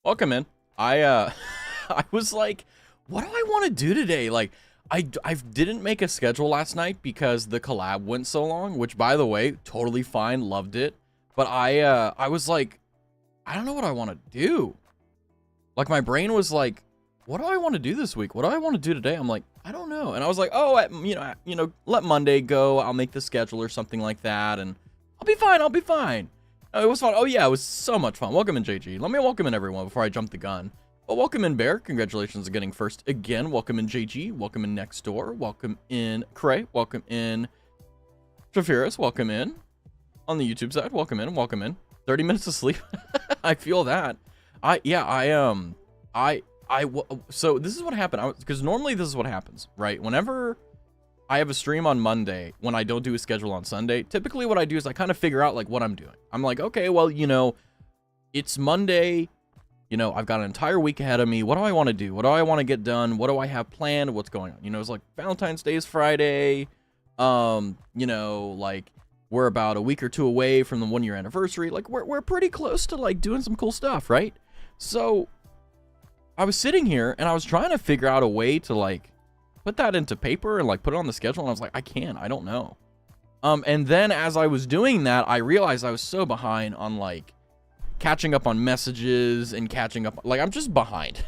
Welcome in. I I was like, what do I want to do today? Like, I didn't make a schedule last night because the collab went so long, which by the way, totally fine, loved it. But I was like, I don't know what I want to do. Like my brain was like, what do I want to do this week? What do I want to do today? I'm like, I don't know. And I was like, oh, let Monday go. I'll make the schedule or something like that, and I'll be fine. I'll be fine. It was fun. Oh yeah, it was so much fun. Welcome in, JG. Let me welcome in everyone before I jump the gun. Well, welcome in, Bear. Congratulations on getting first again. Welcome in, JG. Welcome in, Next Door. Welcome in, Cray. Welcome in, Trafiris. Welcome in on the YouTube side. Welcome in. Welcome in. 30 minutes of sleep. I feel that. So this is what happened. Because normally this is what happens, right? Whenever I have a stream on Monday, when I don't do a schedule on Sunday, typically what I do is I kind of figure out like what I'm doing. I'm like, okay, well, it's Monday. I've got an entire week ahead of me. What do I want to do? What do I want to get done? What do I have planned? What's going on? It's like Valentine's Day is Friday. Like we're about a week or two away from the 1-year anniversary. Like we're pretty close to like doing some cool stuff, right? So I was sitting here and I was trying to figure out a way to like put that into paper and like put it on the schedule. And I was like, I don't know. And then as I was doing that, I realized I was so behind on like catching up on messages and catching up. Like I'm just behind.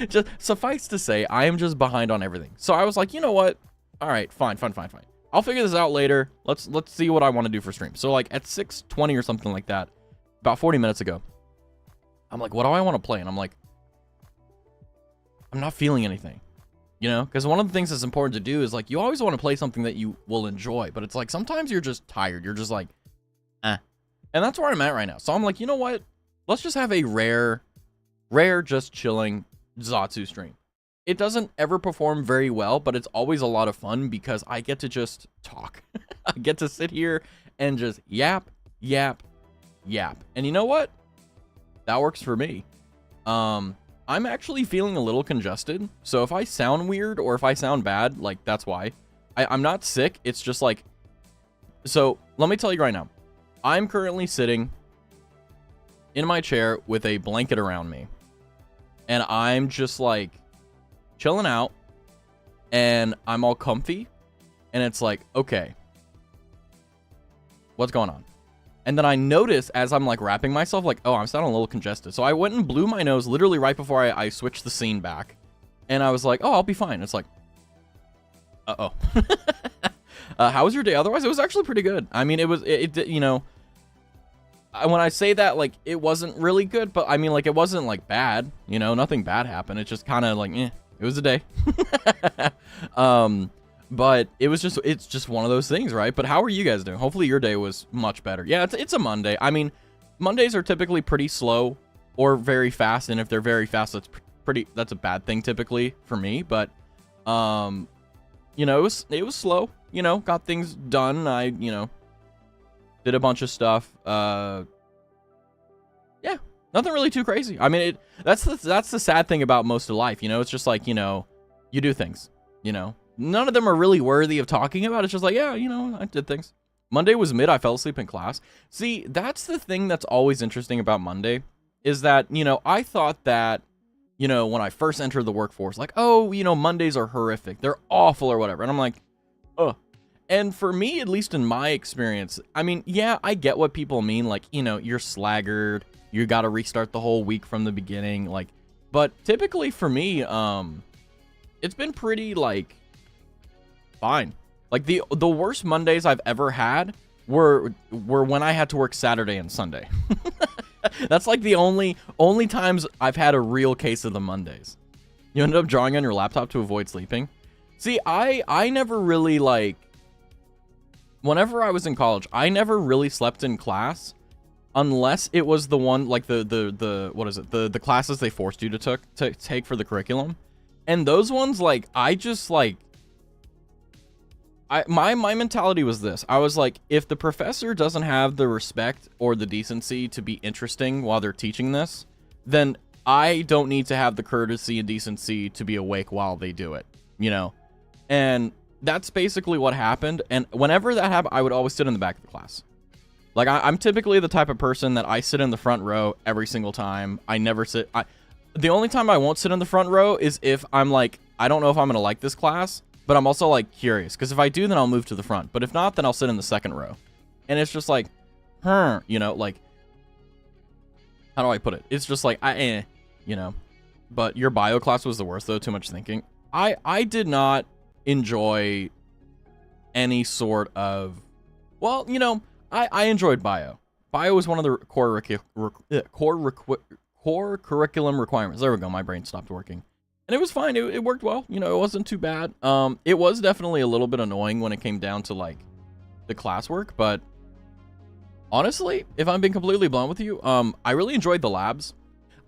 Just suffice to say, I am just behind on everything. So I was like, you know what? All right, fine. I'll figure this out later. Let's see what I want to do for stream. So like at 6:20 or something like that, about 40 minutes ago, I'm like, what do I want to play? And I'm like, I'm not feeling anything. Because one of the things that's important to do is like, you always want to play something that you will enjoy, but it's like, sometimes you're just tired. You're just like, eh. And that's where I'm at right now. So I'm like, you know what? Let's just have a rare, just chilling Zatsu stream. It doesn't ever perform very well, but it's always a lot of fun because I get to just talk. I get to sit here and just yap. And you know what? That works for me. I'm actually feeling a little congested, so if I sound weird or if I sound bad, like, that's why. I'm not sick, it's just like... So, let me tell you right now. I'm currently sitting in my chair with a blanket around me, and I'm just, like, chilling out, and I'm all comfy, and it's like, okay, what's going on? And then I notice as I'm like wrapping myself, like, oh, I'm sounding a little congested. So I went and blew my nose literally right before I switched the scene back. And I was like, oh, I'll be fine. It's like, uh-oh. How was your day? Otherwise, it was actually pretty good. I mean, when I say that, like, it wasn't really good, but I mean, like, it wasn't like bad, nothing bad happened. It's just kind of like, it was a day. But it's just one of those things, right? But how are you guys doing? Hopefully your day was much better. Yeah, it's a Monday. I mean, Mondays are typically pretty slow or very fast, and if they're very fast, that's a bad thing typically for me. But it was slow. Got things done. I did a bunch of stuff. Yeah, nothing really too crazy. I mean, that's the sad thing about most of life. It's just like you do things. None of them are really worthy of talking about. It's just like, yeah, I did things. Monday was mid. I fell asleep in class. See, that's the thing that's always interesting about Monday is that, I thought that, when I first entered the workforce, like, oh, Mondays are horrific. They're awful or whatever. And I'm like, ugh. And for me, at least in my experience, I mean, yeah, I get what people mean. Like, you're slaggered. You got to restart the whole week from the beginning. Like, but typically for me, it's been pretty like, fine. Like the worst Mondays I've ever had were when I had to work Saturday and Sunday. That's like the only times I've had a real case of the Mondays. You ended up drawing on your laptop to avoid sleeping. See, I never really like, whenever I was in college, I never really slept in class unless it was the one like the what is it? The classes they forced you to take for the curriculum. And those ones, like, I just like my mentality was this. I was like, if the professor doesn't have the respect or the decency to be interesting while they're teaching this, then I don't need to have the courtesy and decency to be awake while they do it, And that's basically what happened. And whenever that happened, I would always sit in the back of the class. Like, I'm typically the type of person that I sit in the front row every single time. I never sit... The only time I won't sit in the front row is if I'm like, I don't know if I'm going to like this class, but I'm also, like, curious. Because if I do, then I'll move to the front. But if not, then I'll sit in the second row. And it's just like, you know, like... How do I put it? It's just like, you know. But your bio class was the worst, though. Too much thinking. I did not enjoy any sort of... Well, you know, I enjoyed bio. Bio was one of the core curriculum requirements. There we go. My brain stopped working. And it was fine. It worked well. You know, it wasn't too bad. It was definitely a little bit annoying when it came down to, like, the classwork. But honestly, if I'm being completely blunt with you, I really enjoyed the labs.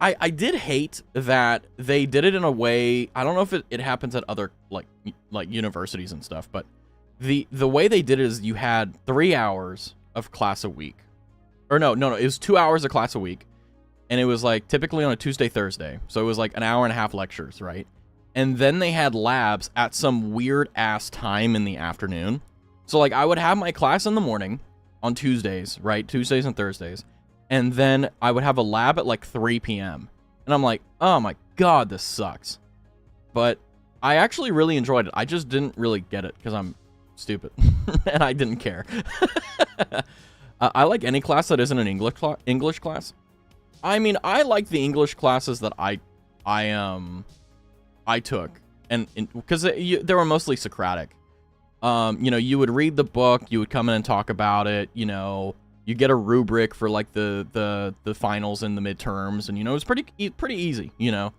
I did hate that they did it in a way... I don't know if it happens at other, like universities and stuff, but the way they did it is you had 3 hours of class a week. Or no, it was 2 hours of class a week. And it was, like, typically on a Tuesday, Thursday. So it was, like, an hour and a half lectures, right? And then they had labs at some weird-ass time in the afternoon. So, like, I would have my class in the morning on Tuesdays, right? Tuesdays and Thursdays. And then I would have a lab at, like, 3 p.m. And I'm like, oh, my God, this sucks. But I actually really enjoyed it. I just didn't really get it because I'm stupid. And I didn't care. I like any class that isn't an English class. I mean, I like the English classes that I took, and because they were mostly Socratic. You know, you would read the book, you would come in and talk about it. You know, you get a rubric for like the finals and the midterms, and you know, it was pretty easy. You know,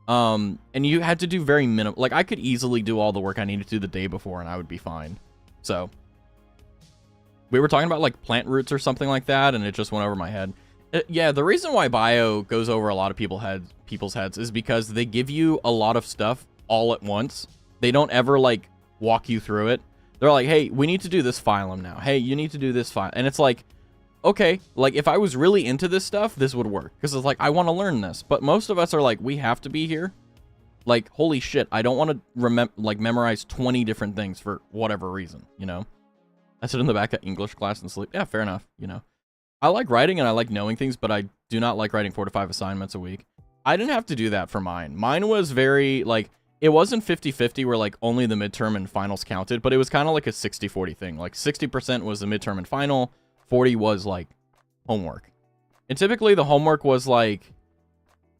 and you had to do very minimal. Like, I could easily do all the work I needed to do the day before, and I would be fine. So we were talking about like plant roots or something like that, and it just went over my head. Yeah, the reason why bio goes over a lot of people's heads is because they give you a lot of stuff all at once. They don't ever, like, walk you through it. They're like, hey, we need to do this phylum now. Hey, you need to do this phylum. And it's like, okay, like, if I was really into this stuff, this would work. Because it's like, I want to learn this. But most of us are like, we have to be here. Like, holy shit, I don't want to, memorize 20 different things for whatever reason, you know? I sit in the back of English class and sleep. Yeah, fair enough, you know? I like writing and I like knowing things, but I do not like writing 4 to 5 assignments a week. I didn't have to do that for mine. Mine was very, like, it wasn't 50-50 where, like, only the midterm and finals counted, but it was kind of like a 60-40 thing. Like, 60% was the midterm and final, 40 was, like, homework. And typically the homework was, like,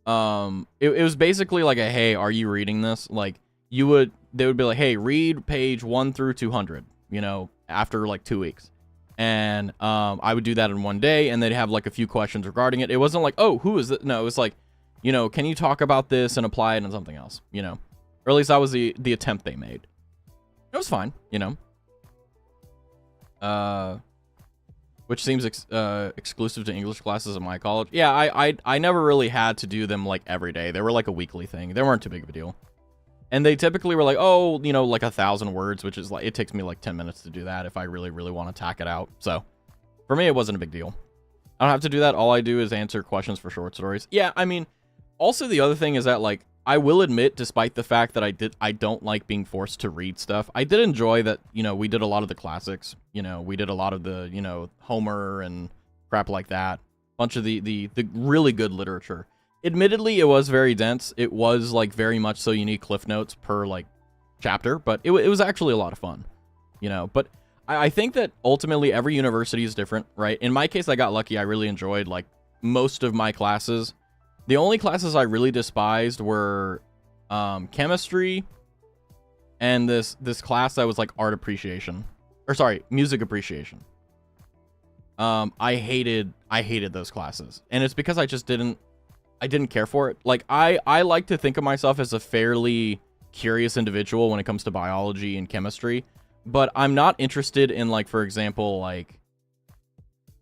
it was basically like a, hey, are you reading this? Like, they would be like, hey, read page 1 through 200, you know, after, like, 2 weeks. And I would do that in one day, and they'd have, like, a few questions regarding it. It wasn't like, oh, who is it? No, it was like, you know, can you talk about this and apply it in something else, you know? Or at least that was the attempt they made. It was fine, you know? Which seems exclusive to English classes at my college. Yeah, I never really had to do them, like, every day. They were, like, a weekly thing. They weren't too big of a deal. And they typically were like, oh, you know, like 1,000 words, which is like, it takes me like 10 minutes to do that if I really, really want to tack it out. So for me, it wasn't a big deal. I don't have to do that. All I do is answer questions for short stories. Yeah, I mean, also the other thing is that, like, I will admit, despite the fact that I don't like being forced to read stuff, I did enjoy that, you know, we did a lot of the classics. You know, we did a lot of the, you know, Homer and crap like that. Bunch of the really good literature. Admittedly, it was very dense. It was, like, very much so you need cliff notes per, like, chapter, but it was actually a lot of fun, you know? But I think that ultimately every university is different, right? In my case, I got lucky. I really enjoyed, like, most of my classes. The only classes I really despised were chemistry and this class that was, like, art appreciation. Or, sorry, music appreciation. I hated those classes. And it's because I just didn't care for it. Like, I like to think of myself as a fairly curious individual when it comes to biology and chemistry, but I'm not interested in, like, for example, like,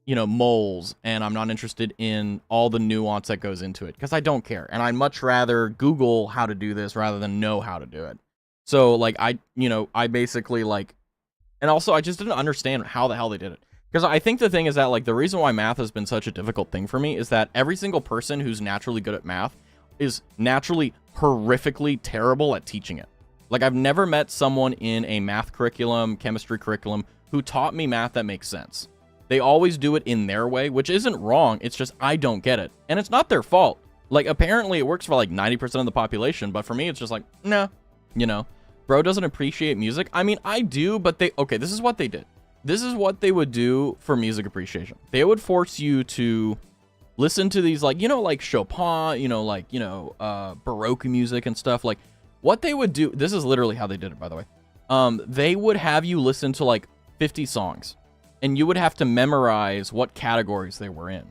you know, moles, and I'm not interested in all the nuance that goes into it, because I don't care, and I'd much rather Google how to do this rather than know how to do it. So, like, I basically, like, and also I just didn't understand how the hell they did it. Because I think the thing is that, like, the reason why math has been such a difficult thing for me is that every single person who's naturally good at math is naturally horrifically terrible at teaching it. Like, I've never met someone in a math curriculum, chemistry curriculum, who taught me math that makes sense. They always do it in their way, which isn't wrong. It's just I don't get it. And it's not their fault. Like, apparently it works for like 90% of the population, but for me, it's just like, nah, you know, bro doesn't appreciate music. I mean, I do, but okay, this is what they did. This is what they would do for music appreciation. They would force you to listen to these, like, you know, like Chopin, you know, like, you know, Baroque music and stuff. Like, what they would do, this is literally how they did it, by the way. They would have you listen to like 50 songs, and you would have to memorize what categories they were in.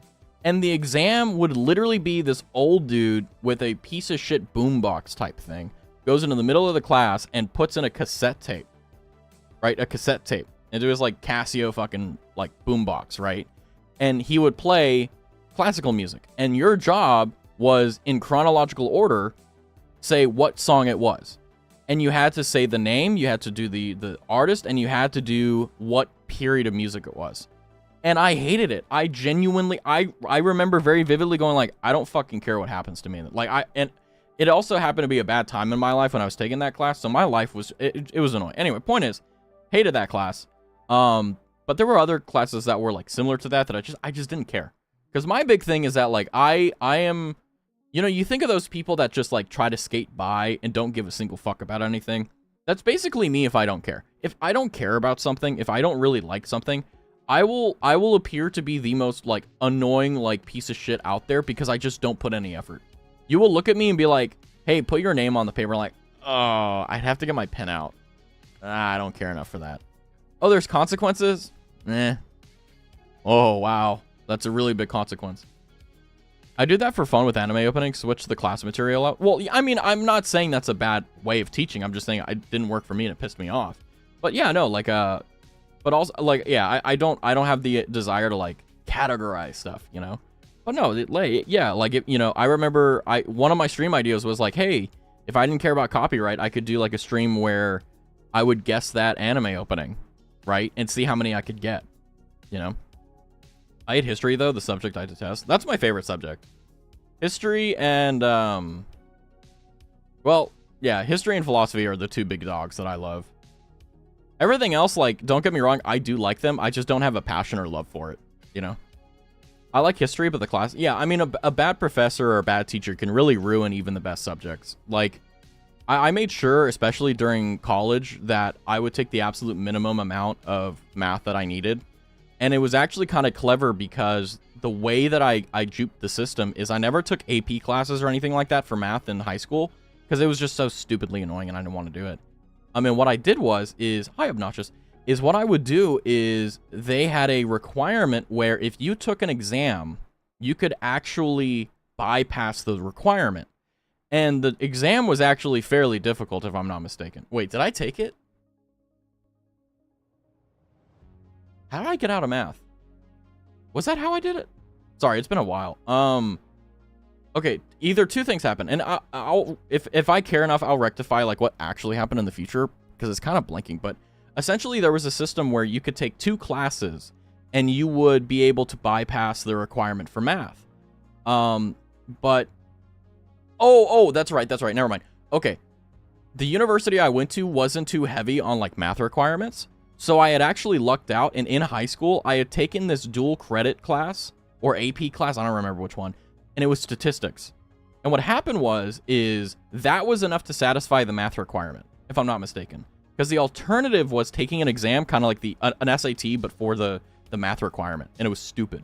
And the exam would literally be this old dude with a piece of shit boombox type thing, goes into the middle of the class and puts in a cassette tape, right? A cassette tape. And it was like Casio fucking like boombox, right? And he would play classical music. And your job was, in chronological order, say what song it was. And you had to say the name, you had to do the artist, and you had to do what period of music it was. And I hated it. I genuinely, I remember very vividly going like, I don't fucking care what happens to me. Like, and it also happened to be a bad time in my life when I was taking that class. So my life was, it was annoying. Anyway, point is, hated that class. But there were other classes that were like similar to that I just didn't care. Because my big thing is that like, I am, you know, you think of those people that just like try to skate by and don't give a single fuck about anything. That's basically me if I don't care. If I don't care about something, if I don't really like something, I will appear to be the most like annoying like piece of shit out there because I just don't put any effort. You will look at me and be like, hey, put your name on the paper. I'm like, oh, I'd have to get my pen out. I don't care enough for that. Oh, there's consequences? Oh, wow. That's a really big consequence. I do that for fun with anime openings, switch the class material out. Well, I mean, I'm not saying that's a bad way of teaching. I'm just saying it didn't work for me and it pissed me off. But yeah, no, like, but also, like, yeah, I don't have the desire to, like, categorize stuff, you know? But no, yeah, like, you know, I remember one of my stream ideas was, like, hey, if I didn't care about copyright, I could do, like, a stream where I would guess that anime opening, right? And see how many I could get, you know? I hate history, though, the subject I detest. That's my favorite subject. History and, well, yeah, history and philosophy are the two big dogs that I love. Everything else, like, don't get me wrong, I do like them. I just don't have a passion or love for it, you know? I like history, but the class... Yeah, I mean, a bad professor or a bad teacher can really ruin even the best subjects. Like, I made sure, especially during college, that I would take the absolute minimum amount of math that I needed. And it was actually kind of clever because the way that I juked the system is I never took AP classes or anything like that for math in high school because it was just so stupidly annoying and I didn't want to do it. I mean, what I did is, hi, obnoxious, is what I would do is they had a requirement where if you took an exam, you could actually bypass the requirement. And the exam was actually fairly difficult, if I'm not mistaken. Wait, did I take it? How did I get out of math? Was that how I did it? Sorry, it's been a while. Okay, either two things happen, and I'll if I care enough, I'll rectify like what actually happened in the future because it's kind of blinking. But essentially, there was a system where you could take two classes and you would be able to bypass the requirement for math. But that's right. Never mind. Okay, the university I went to wasn't too heavy on like math requirements, so I had actually lucked out. And in high school, I had taken this dual credit class or AP class. I don't remember which one. And it was statistics. And what happened is that was enough to satisfy the math requirement, if I'm not mistaken. Because the alternative was taking an exam, kind of like an SAT, but for the math requirement. And it was stupid.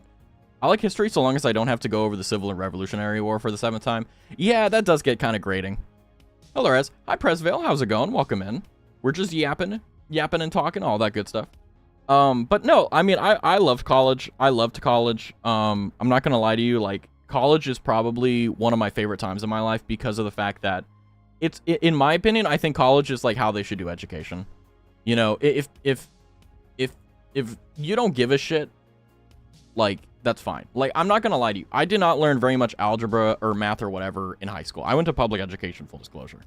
I like history so long as I don't have to go over the Civil and Revolutionary War for the 7th time. Yeah, that does get kind of grating. Hello, Rez. Hi, Presvale. How's it going? Welcome in. We're just yapping and talking, all that good stuff. But no, I mean, I loved college. I loved college. I'm not going to lie to you, like, college is probably one of my favorite times in my life because of the fact that it's, in my opinion, I think college is like how they should do education. You know, if you don't give a shit, like, that's fine. Like, I'm not gonna lie to you. I did not learn very much algebra or math or whatever in high school. I went to public education, full disclosure.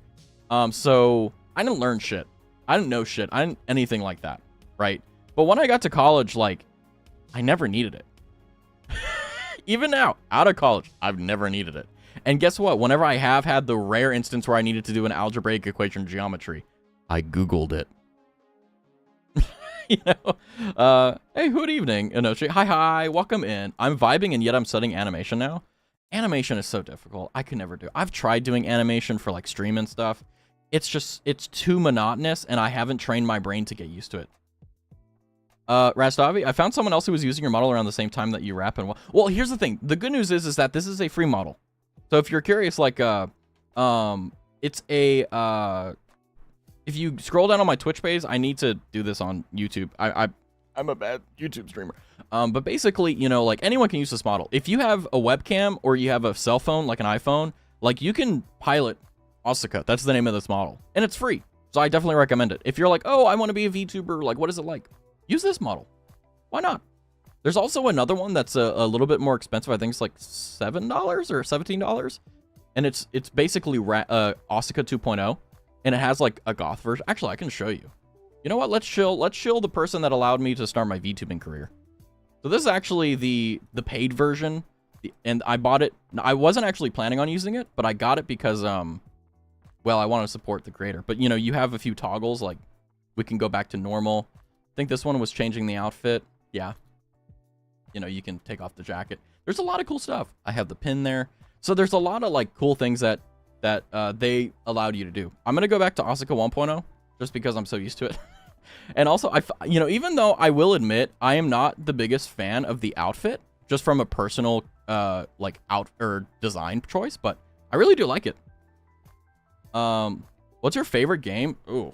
So I didn't learn shit. I didn't know shit. I didn't anything like that, right? But when I got to college, like, I never needed it. Even now, out of college, I've never needed it. And guess what? Whenever I have had the rare instance where I needed to do an algebraic equation geometry, I Googled it. you know? Hey, good evening, Inochi. Hi, welcome in. I'm vibing, and yet I'm studying animation now. Animation is so difficult. I could never do it. I've tried doing animation for, like, stream and stuff. It's too monotonous, and I haven't trained my brain to get used to it. Raztavi, I found someone else who was using your model around the same time that you rap and well, here's the thing. The good news is that this is a free model. So if you're curious, like, it's a, if you scroll down on my Twitch page, I need to do this on YouTube. I'm a bad YouTube streamer. But basically, you know, like, anyone can use this model. If you have a webcam or you have a cell phone, like an iPhone, like, you can pilot Asuka. That's the name of this model. And it's free. So I definitely recommend it. If you're like, oh, I want to be a VTuber, like, what is it like? Use this model. Why not? There's also another one that's a little bit more expensive. I think it's like $7 or $17. And it's basically Asuka 2.0. And it has like a goth version. Actually, I can show you. You know what? Let's chill the person that allowed me to start my VTubing career. So this is actually the paid version. And I bought it. I wasn't actually planning on using it, but I got it because, well, I want to support the creator. But, you know, you have a few toggles. Like, we can go back to normal. I think this one was changing the outfit. Yeah. You know, you can take off the jacket. There's a lot of cool stuff. I have the pin there. So there's a lot of, like, cool things that they allowed you to do. I'm going to go back to Asuka 1.0 just because I'm so used to it. And also, you know, even though I will admit I am not the biggest fan of the outfit, just from a personal, like, design choice, but I really do like it. What's your favorite game? Ooh.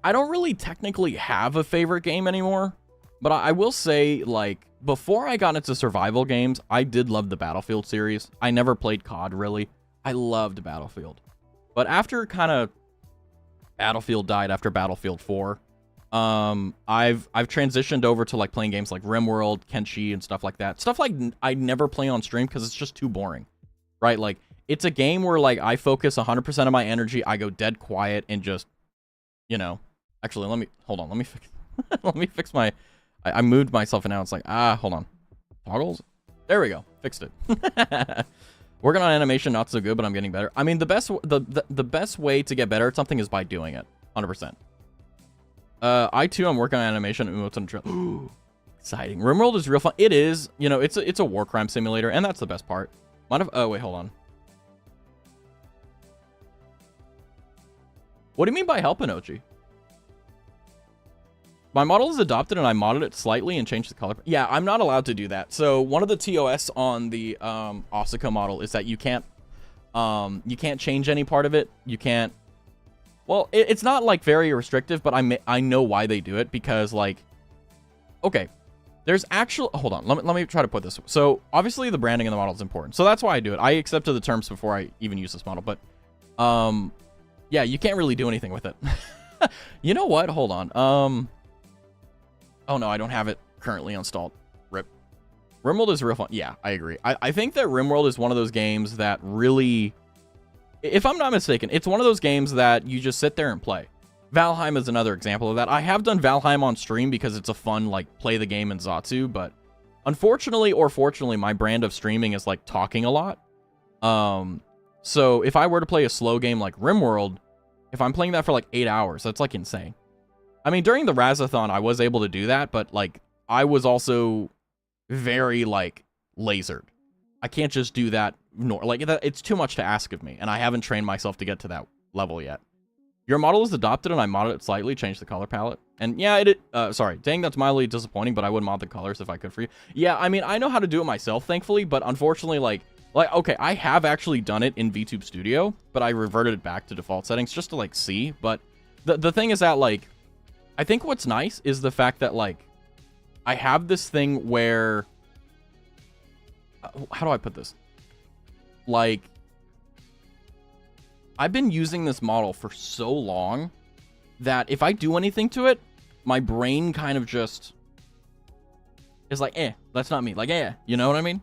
I don't really technically have a favorite game anymore, but I will say, like, before I got into survival games, I did love the Battlefield series. I never played COD, really. I loved Battlefield. But after kind of Battlefield died after Battlefield 4, I've transitioned over to, like, playing games like RimWorld, Kenshi, and stuff like that. Stuff like I never play on stream because it's just too boring, right? Like, it's a game where, like, I focus 100% of my energy, I go dead quiet, and just, you know... Actually, hold on, let me fix, let me fix my, I moved myself and now it's like, hold on. Toggles? There we go, fixed it. Working on animation, not so good, but I'm getting better. I mean, the best way to get better at something is by doing it, 100%. I too, I'm working on animation. Exciting. RimWorld is real fun. It is, you know, it's a war crime simulator, and that's the best part. Oh, wait, hold on. What do you mean by help, Inochi? My model is adopted and I modded it slightly and changed the color. Yeah, I'm not allowed to do that. So one of the TOS on the Asuka model is that you can't change any part of it. You can't. Well, it's not like very restrictive, but I know why they do it because, like, okay, there's actual. Hold on, let me try to put this. So obviously the branding in the model is important. So that's why I do it. I accepted the terms before I even use this model, but yeah, you can't really do anything with it. You know what? Hold on. Oh, no, I don't have it currently installed. RIP. RimWorld is real fun. Yeah, I agree. I think that RimWorld is one of those games that really... If I'm not mistaken, it's one of those games that you just sit there and play. Valheim is another example of that. I have done Valheim on stream because it's a fun, like, play the game in Zatsu, but unfortunately or fortunately, my brand of streaming is, like, talking a lot. So if I were to play a slow game like RimWorld, if I'm playing that for, like, 8 hours, that's, like, insane. I mean, during the Raztathon, I was able to do that, but, like, I was also very, like, lasered. I can't just do that. Like, it's too much to ask of me, and I haven't trained myself to get to that level yet. Your model is adopted, and I modded it slightly, changed the color palette. And, yeah, sorry. Dang, that's mildly disappointing, but I would mod the colors if I could for you. Yeah, I mean, I know how to do it myself, thankfully, but unfortunately, like, okay, I have actually done it in VTube Studio, but I reverted it back to default settings just to, like, see. But the thing is that, like, I think what's nice is the fact that, like, I have this thing where... how do I put this? Like, I've been using this model for so long that if I do anything to it, my brain kind of just is like, that's not me. Like, you know what I mean?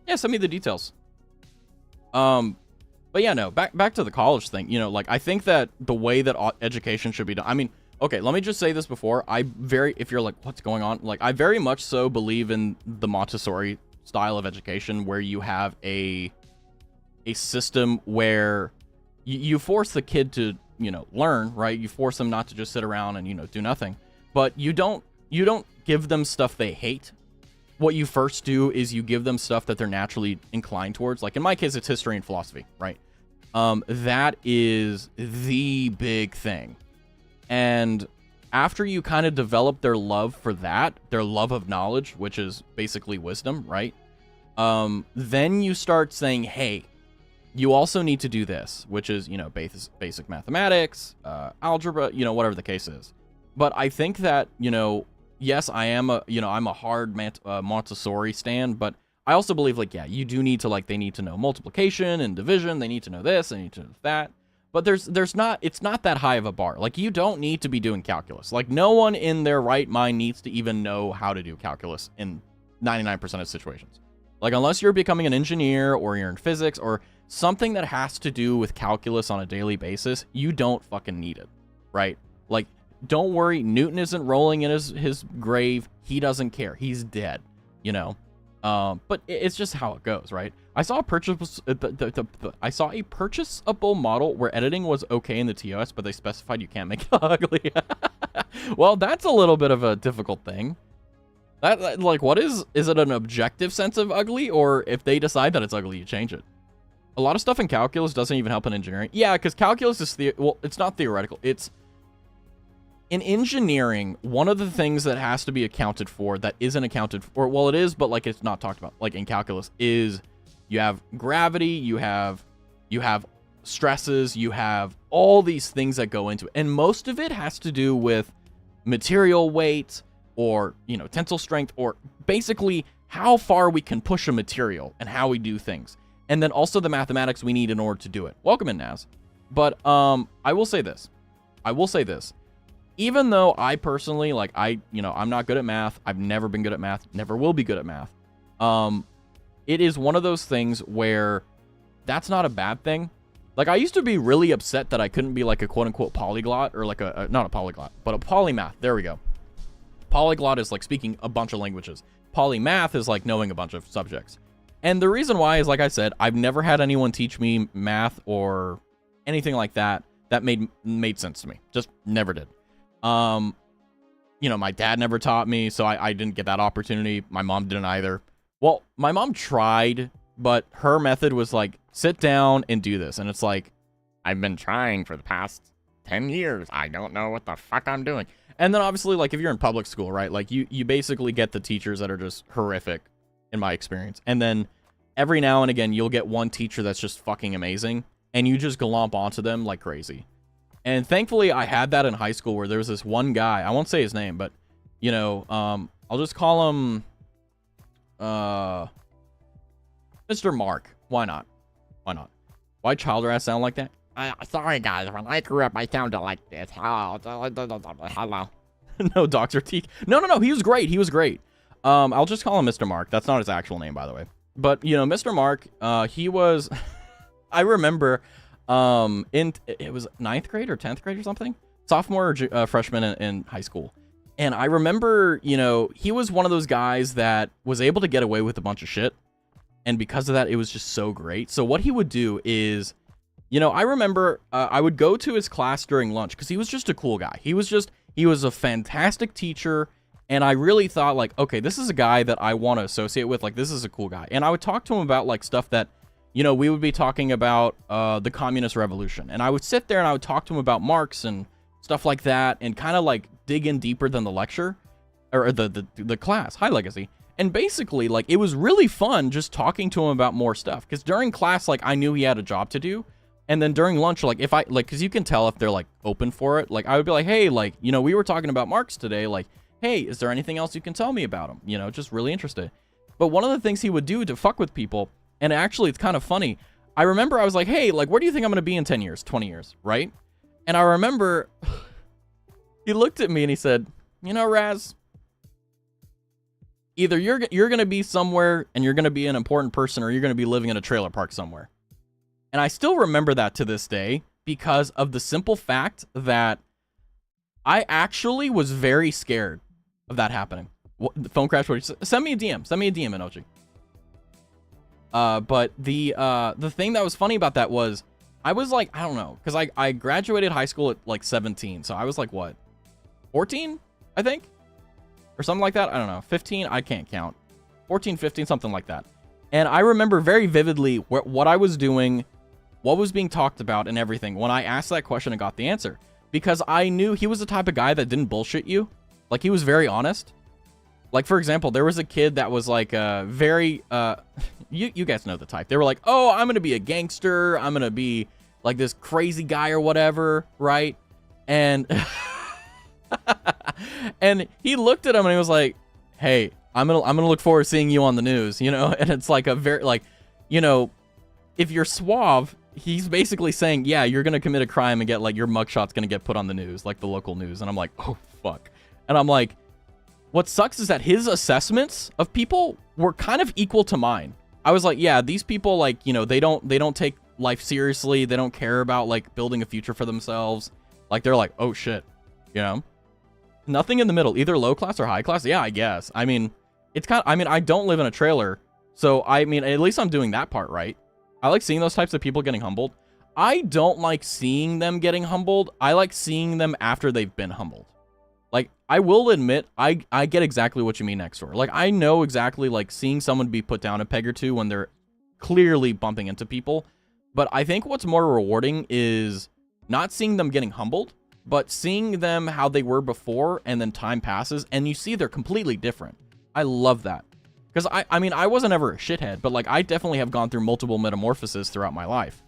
Yeah, send me the details. But yeah, no, back to the college thing. You know, like, I think that the way that education should be done, I mean, okay, let me just say this before. If you're like, what's going on? Like, I very much so believe in the Montessori style of education where you have a system where you force the kid to, learn, right? You force them not to just sit around and, do nothing. But you don't give them stuff they hate. What you first do is you give them stuff that they're naturally inclined towards. Like in my case, it's history and philosophy, right? That is the big thing. And after you kind of develop their love for that, their love of knowledge, which is basically wisdom, right? Then you start saying, hey, you also need to do this, which is, basic mathematics, algebra, whatever the case is. But I think that, yes, I am I'm a hard Montessori stan, but I also believe, like, yeah, you do need to, they need to know multiplication and division. They need to know this, they need to know that. But it's not that high of a bar. Like, you don't need to be doing calculus. Like, no one in their right mind needs to even know how to do calculus in 99% of situations. Like, unless you're becoming an engineer or you're in physics or something that has to do with calculus on a daily basis, you don't fucking need it, right? Like, don't worry, Newton isn't rolling in his grave. He doesn't care. He's dead, But it's just how it goes, right? I saw a purchasable model where editing was okay in the TOS, but they specified you can't make it ugly. Well, that's a little bit of a difficult thing. That like, what is it an objective sense of ugly, or if they decide that it's ugly, you change it? A lot of stuff in calculus doesn't even help in engineering. Yeah, because calculus is it's not theoretical. It's in engineering, one of the things that has to be accounted for that isn't accounted for, well, it is, but like it's not talked about, like in calculus, is you have gravity, you have stresses, you have all these things that go into it. And most of it has to do with material weight or, tensile strength, or basically how far we can push a material and how we do things. And then also the mathematics we need in order to do it. Welcome in, Naz. But I will say this. Even though I personally, I'm not good at math. I've never been good at math. Never will be good at math. It is one of those things where that's not a bad thing. Like, I used to be really upset that I couldn't be like a quote-unquote polyglot, or like not a polyglot, but a polymath. There we go. Polyglot is like speaking a bunch of languages. Polymath is like knowing a bunch of subjects. And the reason why is, like I said, I've never had anyone teach me math or anything like that made sense to me. Just never did. My dad never taught me, so I didn't get that opportunity. My mom didn't either. Well, my mom tried, but her method was like, sit down and do this. And it's like, I've been trying for the past 10 years. I don't know what the fuck I'm doing. And then obviously, like, if you're in public school, right, like you basically get the teachers that are just horrific, in my experience. And then every now and again, you'll get one teacher that's just fucking amazing, and you just glomp onto them like crazy. And thankfully, I had that in high school where there was this one guy. I won't say his name, but, I'll just call him Mr. Mark. Why not? Why child rat sound like that? Sorry, guys. When I grew up, I sounded like this. Hello. No, Dr. Teak. No. He was great. I'll just call him Mr. Mark. That's not his actual name, by the way. But, Mr. Mark, he was... I remember... it was 9th grade or 10th grade or something, sophomore or freshman in high school. And I remember, he was one of those guys that was able to get away with a bunch of shit. And because of that, it was just so great. So what he would do is, I remember I would go to his class during lunch because he was just a cool guy. He was a fantastic teacher. And I really thought, like, okay, this is a guy that I want to associate with. Like, this is a cool guy. And I would talk to him about, like, stuff that, we would be talking about the communist revolution. And I would sit there and I would talk to him about Marx and stuff like that, and kind of like dig in deeper than the lecture or the class. Hi, Legacy. And basically, like, it was really fun just talking to him about more stuff. Because during class, like, I knew he had a job to do. And then during lunch, like, if I, like, because you can tell if they're, like, open for it. Like, I would be like, hey, like, we were talking about Marx today. Like, hey, is there anything else you can tell me about him? Just really interested. But one of the things he would do to fuck with people, and actually, it's kind of funny. I remember I was like, hey, like, where do you think I'm going to be in 10 years, 20 years, right? And I remember he looked at me and he said, Raz, either you're going to be somewhere and you're going to be an important person, or you're going to be living in a trailer park somewhere. And I still remember that to this day because of the simple fact that I actually was very scared of that happening. The phone crash. Send me a DM. Send me a DM, Inochi. But the thing that was funny about that was I was like, I don't know, because I graduated high school at like 17, so I was like, what, 14, I think, or something like that. I don't know, 15, I can't count, 14, 15, something like that. And I remember very vividly what I was doing, what was being talked about, and everything when I asked that question and got the answer, because I knew he was the type of guy that didn't bullshit you. Like, he was very honest. Like, for example, there was a kid that was like very you guys know the type. They were like, oh, I'm gonna be a gangster, I'm gonna be like this crazy guy or whatever, right? And and he looked at him and he was like, hey, I'm gonna look forward to seeing you on the news, you know. And it's like a very, like, you know, if you're suave, he's basically saying, yeah, you're gonna commit a crime and get, like, your mugshot's gonna get put on the news, like the local news. And I'm like, oh fuck. And I'm like, what sucks is that his assessments of people were kind of equal to mine. I was like, yeah, these people, like, you know, they don't take life seriously. They don't care about, like, building a future for themselves. Like, they're like, oh shit, you know? Nothing in the middle, either low class or high class. Yeah, I guess. I mean, it's kind of, I mean, I don't live in a trailer, so I mean, at least I'm doing that part right. I like seeing those types of people getting humbled. I don't like seeing them getting humbled. I like seeing them after they've been humbled. Like, I will admit, I get exactly what you mean, next door. Like, I know exactly, like, seeing someone be put down a peg or two when they're clearly bumping into people. But I think what's more rewarding is not seeing them getting humbled, but seeing them how they were before, and then time passes, and you see they're completely different. I love that. Because, I mean, I wasn't ever a shithead, but, like, I definitely have gone through multiple metamorphoses throughout my life.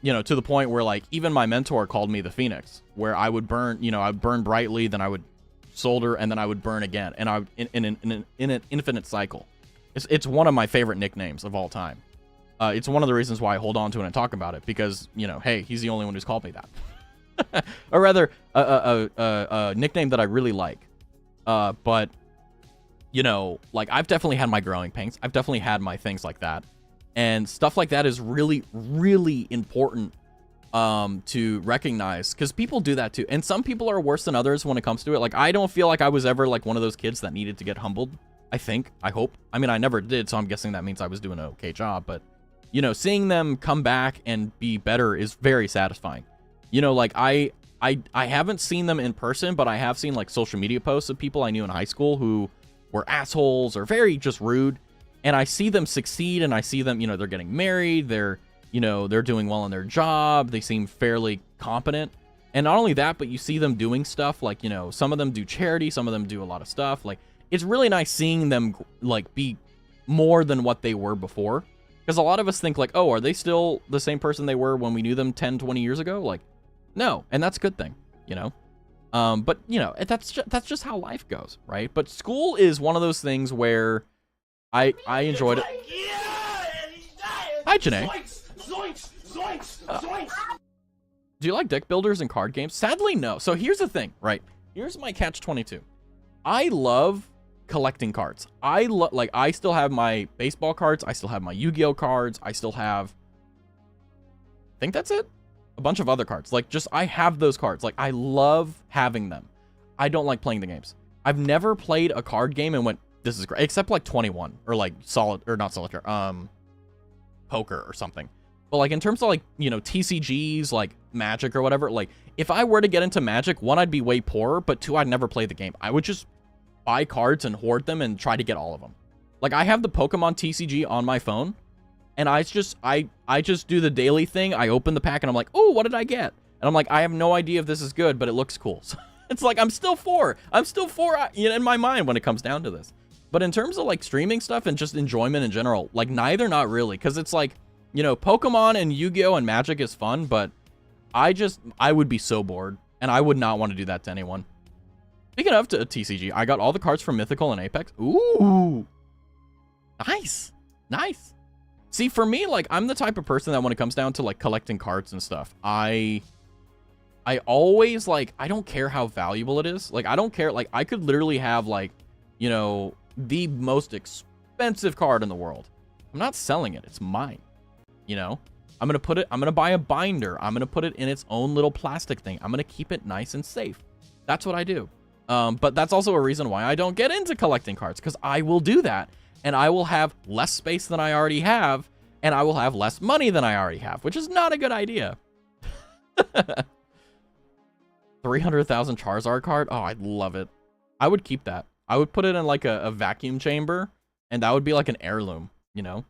You know, to the point where, like, even my mentor called me the Phoenix, where I would burn, you know, I would burn brightly, then I would solder, and then I would burn again, and I would, in an infinite cycle. It's one of my favorite nicknames of all time. It's one of the reasons why I hold on to it and talk about it, because, you know, hey, he's the only one who's called me that. Or rather, a nickname that I really like. But, you know, like, I've definitely had my growing pains. I've definitely had my things like that. And stuff like that is really, really important to recognize, because people do that too. And some people are worse than others when it comes to it. Like, I don't feel like I was ever, like, one of those kids that needed to get humbled. I think. I hope. I mean, I never did, so I'm guessing that means I was doing an okay job. But, you know, seeing them come back and be better is very satisfying. You know, like, I haven't seen them in person, but I have seen, like, social media posts of people I knew in high school who were assholes or very just rude. And I see them succeed, and I see them, you know, they're getting married, they're, you know, they're doing well in their job, they seem fairly competent. And not only that, but you see them doing stuff like, you know, some of them do charity, some of them do a lot of stuff. Like, it's really nice seeing them, like, be more than what they were before. Because a lot of us think, like, oh, are they still the same person they were when we knew them 10, 20 years ago? Like, no. And that's a good thing, you know? But, you know, that's just how life goes, right? But school is one of those things where I enjoyed it. Hi, Janae. Do you like deck builders and card games? Sadly, no. So here's the thing, right? Here's my catch-22. I love collecting cards. I still have my baseball cards. I still have my Yu-Gi-Oh cards. I still have, I think that's it. A bunch of other cards. Like, just, I have those cards. Like, I love having them. I don't like playing the games. I've never played a card game and went, this is great, except like 21 or like not solitaire, poker or something. But like, in terms of, like, you know, TCGs, like Magic or whatever, like, if I were to get into Magic, one, I'd be way poorer, but two, I'd never play the game. I would just buy cards and hoard them and try to get all of them. Like, I have the Pokemon TCG on my phone, and I just do the daily thing. I open the pack and I'm like, oh, what did I get? And I'm like, I have no idea if this is good, but it looks cool. So it's like, I'm still four, you know, in my mind when it comes down to this. But in terms of, like, streaming stuff and just enjoyment in general, like, neither, not really. Because it's like, you know, Pokemon and Yu-Gi-Oh! And Magic is fun, but I would be so bored. And I would not want to do that to anyone. Speaking of TCG, I got all the cards from Mythical and Apex. Ooh. Nice. Nice. See, for me, like, I'm the type of person that when it comes down to, like, collecting cards and stuff, I always, like, I don't care how valuable it is. Like, I don't care. Like, I could literally have, like, you know, the most expensive card in the world. I'm not selling it. It's mine. You know, I'm going to buy a binder. I'm going to put it in its own little plastic thing. I'm going to keep it nice and safe. That's what I do. But that's also a reason why I don't get into collecting cards, because I will do that and I will have less space than I already have. and I will have less money than I already have, which is not a good idea. 300,000 Charizard card? Oh, I'd love it. I would keep that. I would put it in like a vacuum chamber, and that would be like an heirloom, you know?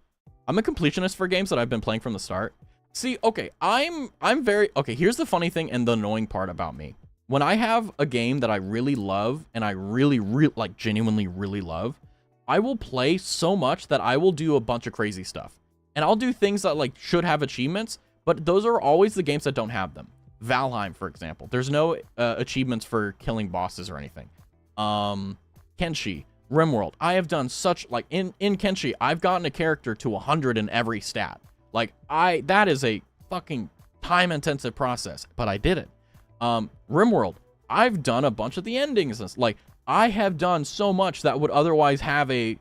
I'm a completionist for games that I've been playing from the start. See, okay, I'm very... Okay, here's the funny thing and the annoying part about me. When I have a game that I really love, and I really, like, genuinely really love, I will play so much that I will do a bunch of crazy stuff. And I'll do things that, like, should have achievements, but those are always the games that don't have them. Valheim, for example. There's no achievements for killing bosses or anything. Kenshi, RimWorld. I have done such, like, in Kenshi, I've gotten a character to 100 in every stat. Like, that is a fucking time-intensive process, but I did it. RimWorld, I've done a bunch of the endings. Like, I have done so much that would otherwise have a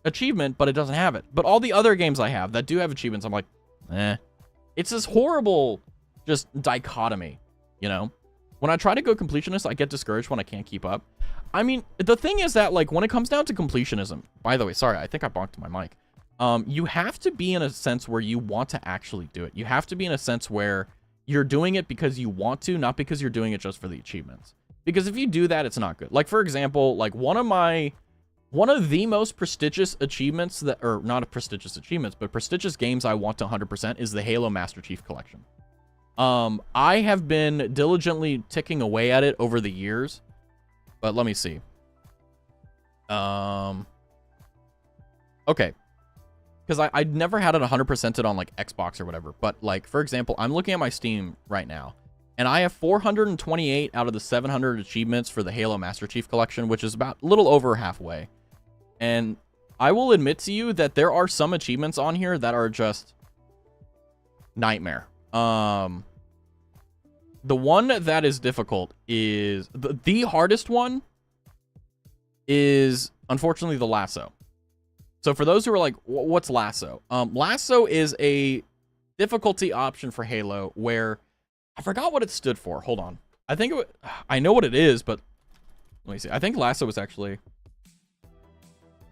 achievement, but it doesn't have it. But all the other games I have that do have achievements, I'm like, eh. It's this horrible just dichotomy, you know? When I try to go completionist, I get discouraged when I can't keep up. I mean, the thing is that, like, when it comes down to completionism, by the way, sorry, I think I bonked my mic. You have to be in a sense where you want to actually do it. You have to be in a sense where you're doing it because you want to, not because you're doing it just for the achievements. Because if you do that, it's not good. Like, for example, like one of the most prestigious achievements that, or not prestigious achievements, but prestigious games I want to 100% is the Halo Master Chief Collection. I have been diligently ticking away at it over the years, but let me see. Okay. Because I never had it 100%ed on, like, Xbox or whatever. But, like, for example, I'm looking at my Steam right now, and I have 428 out of the 700 achievements for the Halo Master Chief Collection, which is about a little over halfway. And I will admit to you that there are some achievements on here that are just nightmare. The one that is difficult is... The hardest one is, unfortunately, the lasso. So for those who are like, what's lasso? Lasso is a difficulty option for Halo where I forgot what it stood for. Hold on. I know what it is, but let me see. I think lasso was actually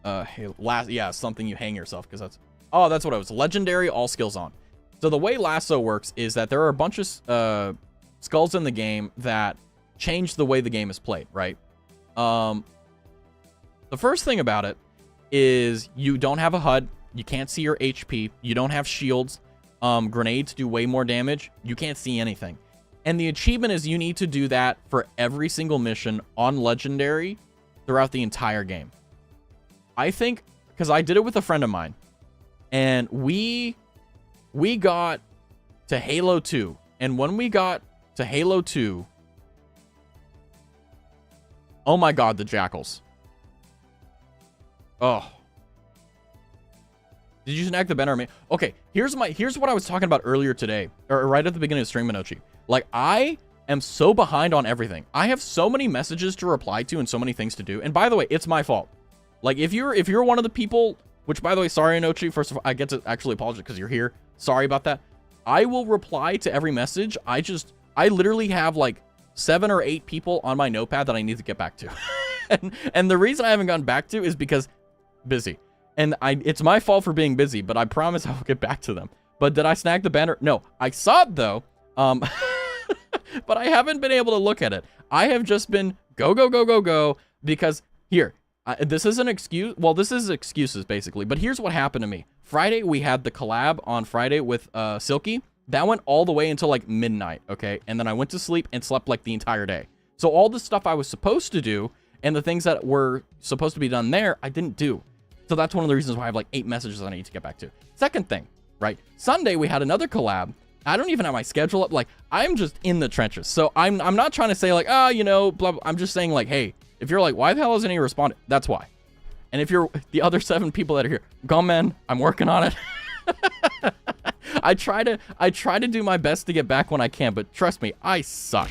yeah, something you hang yourself, because that's what it was. Legendary, all skills on. So the way lasso works is that there are a bunch of skulls in the game that change the way the game is played, right? The first thing about it is you don't have a HUD, you can't see your HP, you don't have shields, grenades do way more damage, you can't see anything. And the achievement is you need to do that for every single mission on Legendary throughout the entire game. I think, because I did it with a friend of mine, and we got to Halo 2, and when we got to Halo 2, oh my god, the jackals. Oh. Did you snag the banner? Okay, here's what I was talking about earlier today, or right at the beginning of stream, Minochi. Like, I am so behind on everything. I have so many messages to reply to and so many things to do. And by the way, it's my fault. Like, if you're one of the people, which, by the way, sorry, Minochi, first of all, I get to actually apologize because you're here. Sorry about that. I will reply to every message. I literally have like 7 or 8 people on my notepad that I need to get back to. and the reason I haven't gotten back to is because busy. And it's my fault for being busy, but I promise I will get back to them. But did I snag the banner? No, I saw it though. But I haven't been able to look at it. I have just been go, because here, this is an excuse. Well, this is excuses basically, but here's what happened to me. Friday, we had the collab on Friday with Silky. That went all the way until like midnight. Okay. And then I went to sleep and slept like the entire day. So all the stuff I was supposed to do and the things that were supposed to be done there, I didn't do. So that's one of the reasons why I have like 8 messages I need to get back to. Second thing, right? Sunday, we had another collab. I don't even have my schedule up. Like, I'm just in the trenches. So I'm not trying to say like, you know, blah, blah. I'm just saying like, hey, if you're like, why the hell isn't he responding? That's why. And if you're the other 7 people that are here, go, man, I'm working on it. I try to do my best to get back when I can, but trust me, I suck.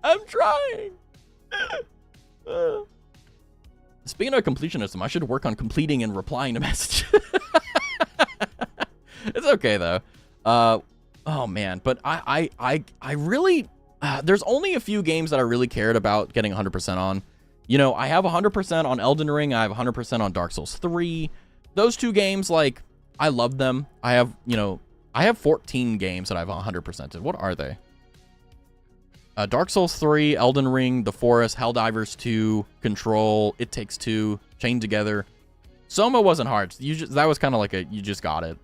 I'm trying. Speaking of completionism, I should work on completing and replying to messages. It's okay though. Oh man, but I really there's only a few games that I really cared about getting 100% on, You know, I have 100% on Elden Ring. I have 100% on Dark Souls 3. Those 2 games, like, I love them. I have, you know, I have 14 games that I've 100%ed. What are they? Dark Souls 3, Elden Ring, The Forest, Helldivers 2, Control, It Takes Two, Chained Together. Soma wasn't hard. That was kind of like you just got it.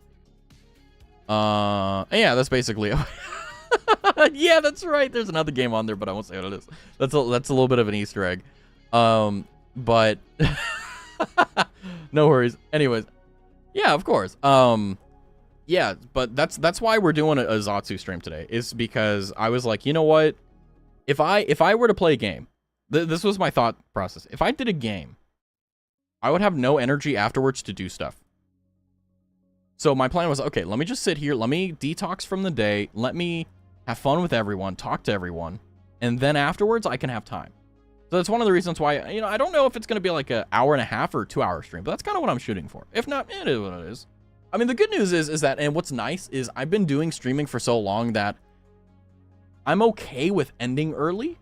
Yeah, that's basically it. Yeah, that's right. There's another game on there, but I won't say what it is. That's a little bit of an Easter egg. But no worries. Anyways, yeah, of course. Yeah, but that's why we're doing a Zatsu stream today. Is because I was like, you know what? If I were to play a game, this was my thought process. If I did a game, I would have no energy afterwards to do stuff. So my plan was, okay, let me just sit here. Let me detox from the day. Let me have fun with everyone, talk to everyone. And then afterwards, I can have time. So that's one of the reasons why, you know, I don't know if it's going to be like an hour and a half or 2 hour stream, but that's kind of what I'm shooting for. If not, it is what it is. I mean, the good news is that, and what's nice is I've been doing streaming for so long that I'm okay with ending early,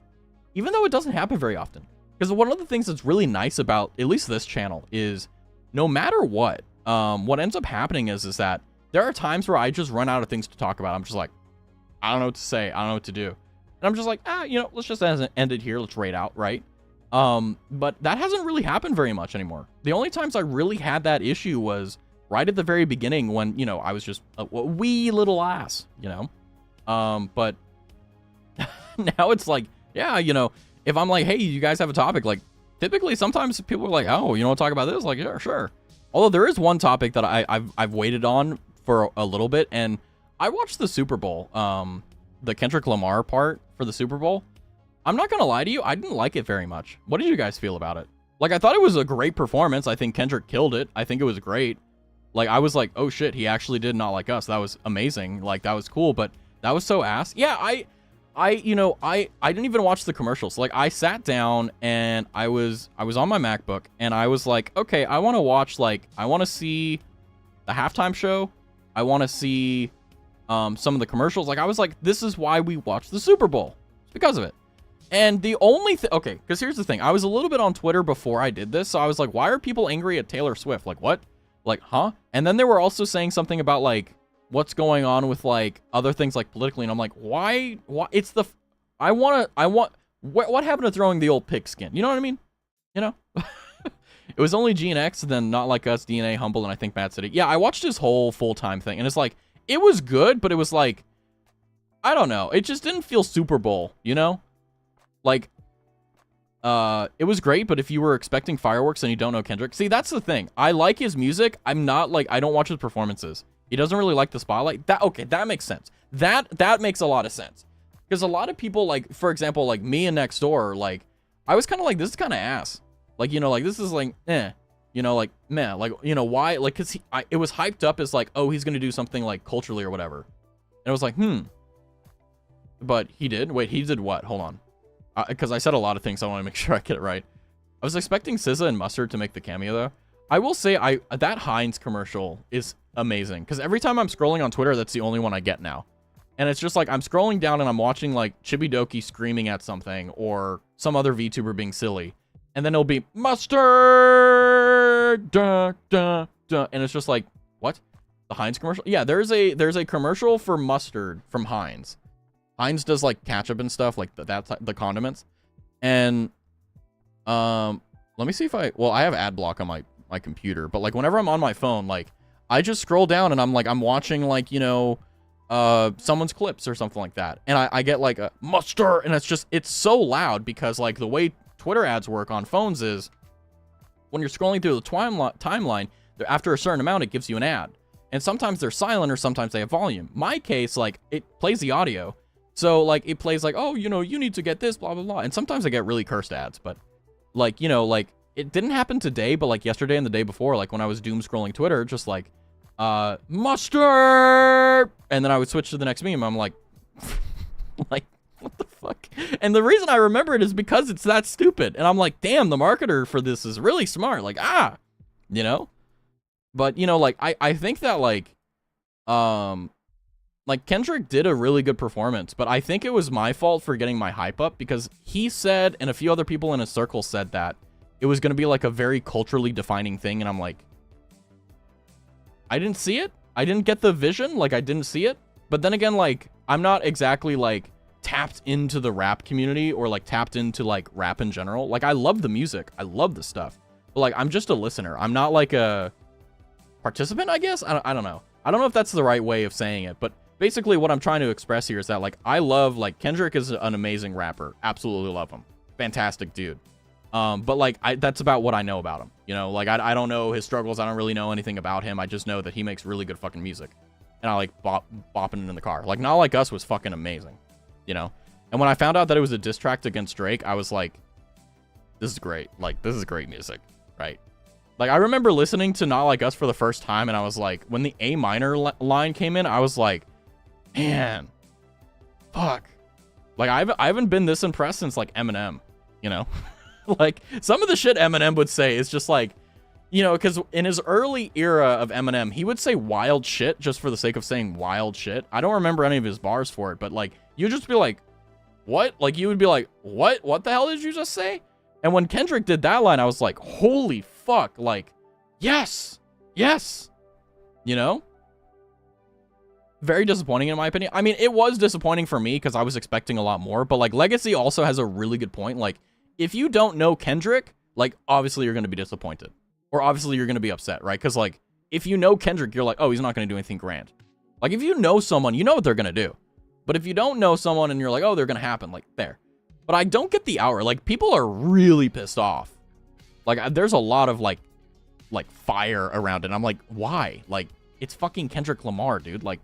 even though it doesn't happen very often. Because one of the things that's really nice about at least this channel is no matter what ends up happening is that there are times where I just run out of things to talk about. I'm just like, I don't know what to say. I don't know what to do. And I'm just like, you know, let's just end it here. Let's raid out, right? But that hasn't really happened very much anymore. The only times I really had that issue was right at the very beginning when, you know, I was just a wee little ass, you know? But now it's like, yeah, you know, if I'm like, hey, you guys have a topic, like, typically sometimes people are like, oh, you want to talk about this? Like, yeah, sure. Although there is one topic that I've waited on for a little bit, and I watched the Super Bowl, the Kendrick Lamar part for the Super Bowl. I'm not going to lie to you, I didn't like it very much. What did you guys feel about it? Like, I thought it was a great performance. I think Kendrick killed it. I think it was great. Like, I was like, oh shit, he actually did not like us. That was amazing. Like, that was cool, but that was so ass. Yeah, I didn't even watch the commercials. Like, I sat down and I was on my MacBook and I was like, okay, I want to watch, like, I want to see the halftime show. I want to see some of the commercials. Like, I was like, this is why we watch the Super Bowl. It's because of it. And the only thing, okay, because here's the thing. I was a little bit on Twitter before I did this. So I was like, why are people angry at Taylor Swift? Like, what? Like, huh? And then they were also saying something about, like, what's going on with, like, other things, like, politically. And I'm like, why? It's the, what happened to throwing the old pig skin? You know what I mean? You know? It was only Gene X, then Not Like Us, DNA, Humble, and I think Mad City. Yeah, I watched his whole full-time thing. And it's like, it was good, but it was like, I don't know. It just didn't feel Super Bowl, you know? Like, it was great, but if you were expecting fireworks and you don't know Kendrick, see, that's the thing. I like his music. I'm not like, I don't watch his performances. He doesn't really like the spotlight. Okay, that makes sense. That makes a lot of sense. Because a lot of people, like, for example, like me and Next Door, like, I was kind of like, this is kind of ass. Like, you know, like, this is like, you know, like, meh, like, you know, why? Like, because it was hyped up as like, oh, he's going to do something like culturally or whatever. And it was like, But he did? Wait, he did what? Hold on. Because I said a lot of things. I want to make sure I get it right. I was expecting SZA and Mustard to make the cameo, though. I will say, that Heinz commercial is amazing. Because every time I'm scrolling on Twitter, that's the only one I get now. And it's just like, I'm scrolling down and I'm watching, like, Chibidoki screaming at something. Or some other VTuber being silly. And then it'll be, Mustard! Duh, duh, duh. And it's just like, what? The Heinz commercial? Yeah, there's a commercial for Mustard from Heinz. Heinz does, like, ketchup and stuff, like the condiments. And let me see if I have ad block on my computer, but like whenever I'm on my phone, like I just scroll down and I'm watching, like, you know, someone's clips or something like that. And I get like a Mustard, and it's so loud because like the way Twitter ads work on phones is when you're scrolling through the timeline, after a certain amount, it gives you an ad. And sometimes they're silent or sometimes they have volume. My case, like, it plays the audio. So, like, it plays like, oh, you know, you need to get this, blah, blah, blah. And sometimes I get really cursed ads. But, like, you know, like, it didn't happen today, but, like, yesterday and the day before, like, when I was doom scrolling Twitter, just like, Mustard! And then I would switch to the next meme. I'm like, like, what the fuck? And the reason I remember it is because it's that stupid. And I'm like, damn, the marketer for this is really smart. Like, you know? But, you know, like, I think that, like, like Kendrick did a really good performance, but I think it was my fault for getting my hype up because he said, and a few other people in his circle said that it was going to be like a very culturally defining thing. And I'm like, I didn't see it. I didn't get the vision. Like I didn't see it. But then again, like I'm not exactly like tapped into the rap community or like tapped into like rap in general. Like I love the music. I love the stuff. But like I'm just a listener. I'm not like a participant, I guess. I don't know. I don't know if that's the right way of saying it, but basically what I'm trying to express here is that like I love like Kendrick is an amazing rapper. Absolutely love him. Fantastic dude. But like that's about what I know about him. You know, like I don't know his struggles. I don't really know anything about him. I just know that he makes really good fucking music. And I like bopping it in the car. Like Not Like Us was fucking amazing. You know? And when I found out that it was a diss track against Drake, I was like, this is great. Like this is great music, right? Like, I remember listening to Not Like Us for the first time, and I was like, when the A minor line came in, I was like, man, fuck. Like, I haven't been this impressed since, like, Eminem, you know? Like, some of the shit Eminem would say is just like, you know, because in his early era of Eminem, he would say wild shit just for the sake of saying wild shit. I don't remember any of his bars for it, but, like, you'd just be like, what? Like, you would be like, what? What the hell did you just say? And when Kendrick did that line, I was like, holy fuck, like, yes, you know? Very disappointing in my opinion. I mean, it was disappointing for me because I was expecting a lot more, but like Legacy also has a really good point. Like, if you don't know Kendrick, like, obviously you're going to be disappointed. Or obviously you're going to be upset, right? Because like, if you know Kendrick, you're like, oh, he's not going to do anything grand. Like, if you know someone, you know what they're going to do. But if you don't know someone and you're like, oh, they're going to happen, like, there. But I don't get the hour. Like, people are really pissed off. Like, there's a lot of, like fire around it. I'm like, why? Like, it's fucking Kendrick Lamar, dude. Like,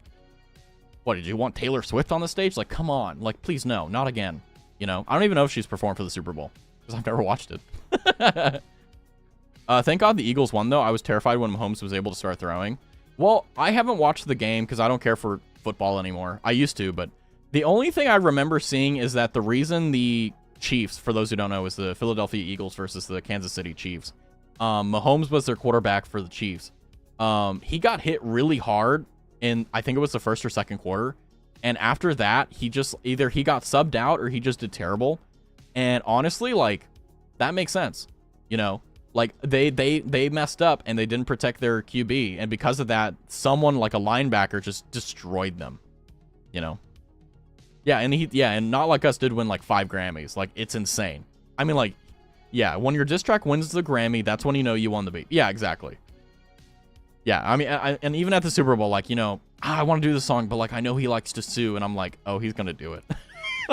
what, did you want Taylor Swift on the stage? Like, come on. Like, please, no. Not again. You know? I don't even know if she's performed for the Super Bowl. Because I've never watched it. Thank God the Eagles won, though. I was terrified when Mahomes was able to start throwing. Well, I haven't watched the game because I don't care for football anymore. I used to, but the only thing I remember seeing is that the reason the Chiefs, for those who don't know, is the Philadelphia Eagles versus the Kansas City Chiefs. Mahomes was their quarterback for the Chiefs. He got hit really hard in, I think it was the first or second quarter. And after that, he just, either he got subbed out or he just did terrible. And honestly, like, that makes sense. You know, like they messed up and they didn't protect their QB. And because of that, someone like a linebacker just destroyed them, you know? Yeah, and Not Like Us did win like 5 Grammys. Like, it's insane. I mean, like, yeah, when your diss track wins the Grammy, that's when you know you won the beat. Yeah, exactly. Yeah, I mean, and even at the Super Bowl, like, you know, I want to do the song, but like, I know he likes to sue, and I'm like, oh, he's gonna do it.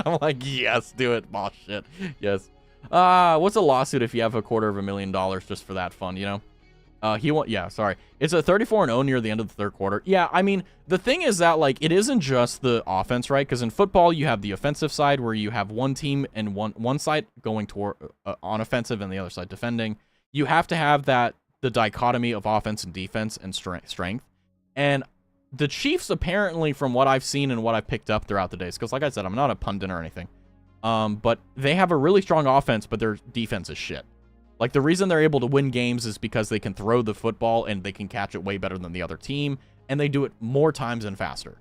I'm like, yes, do it, boss shit. Yes. What's a lawsuit if you have $250,000 just for that fun, you know? It's a 34-0 near the end of the third quarter. Yeah, I mean, the thing is that, like, it isn't just the offense, right? Because in football, you have the offensive side where you have one team and one side going toward on offensive and the other side defending. You have to have the dichotomy of offense and defense and strength. And the Chiefs, apparently, from what I've seen and what I've picked up throughout the days, because like I said, I'm not a pundit or anything, but they have a really strong offense, but their defense is shit. Like, the reason they're able to win games is because they can throw the football and they can catch it way better than the other team, and they do it more times and faster.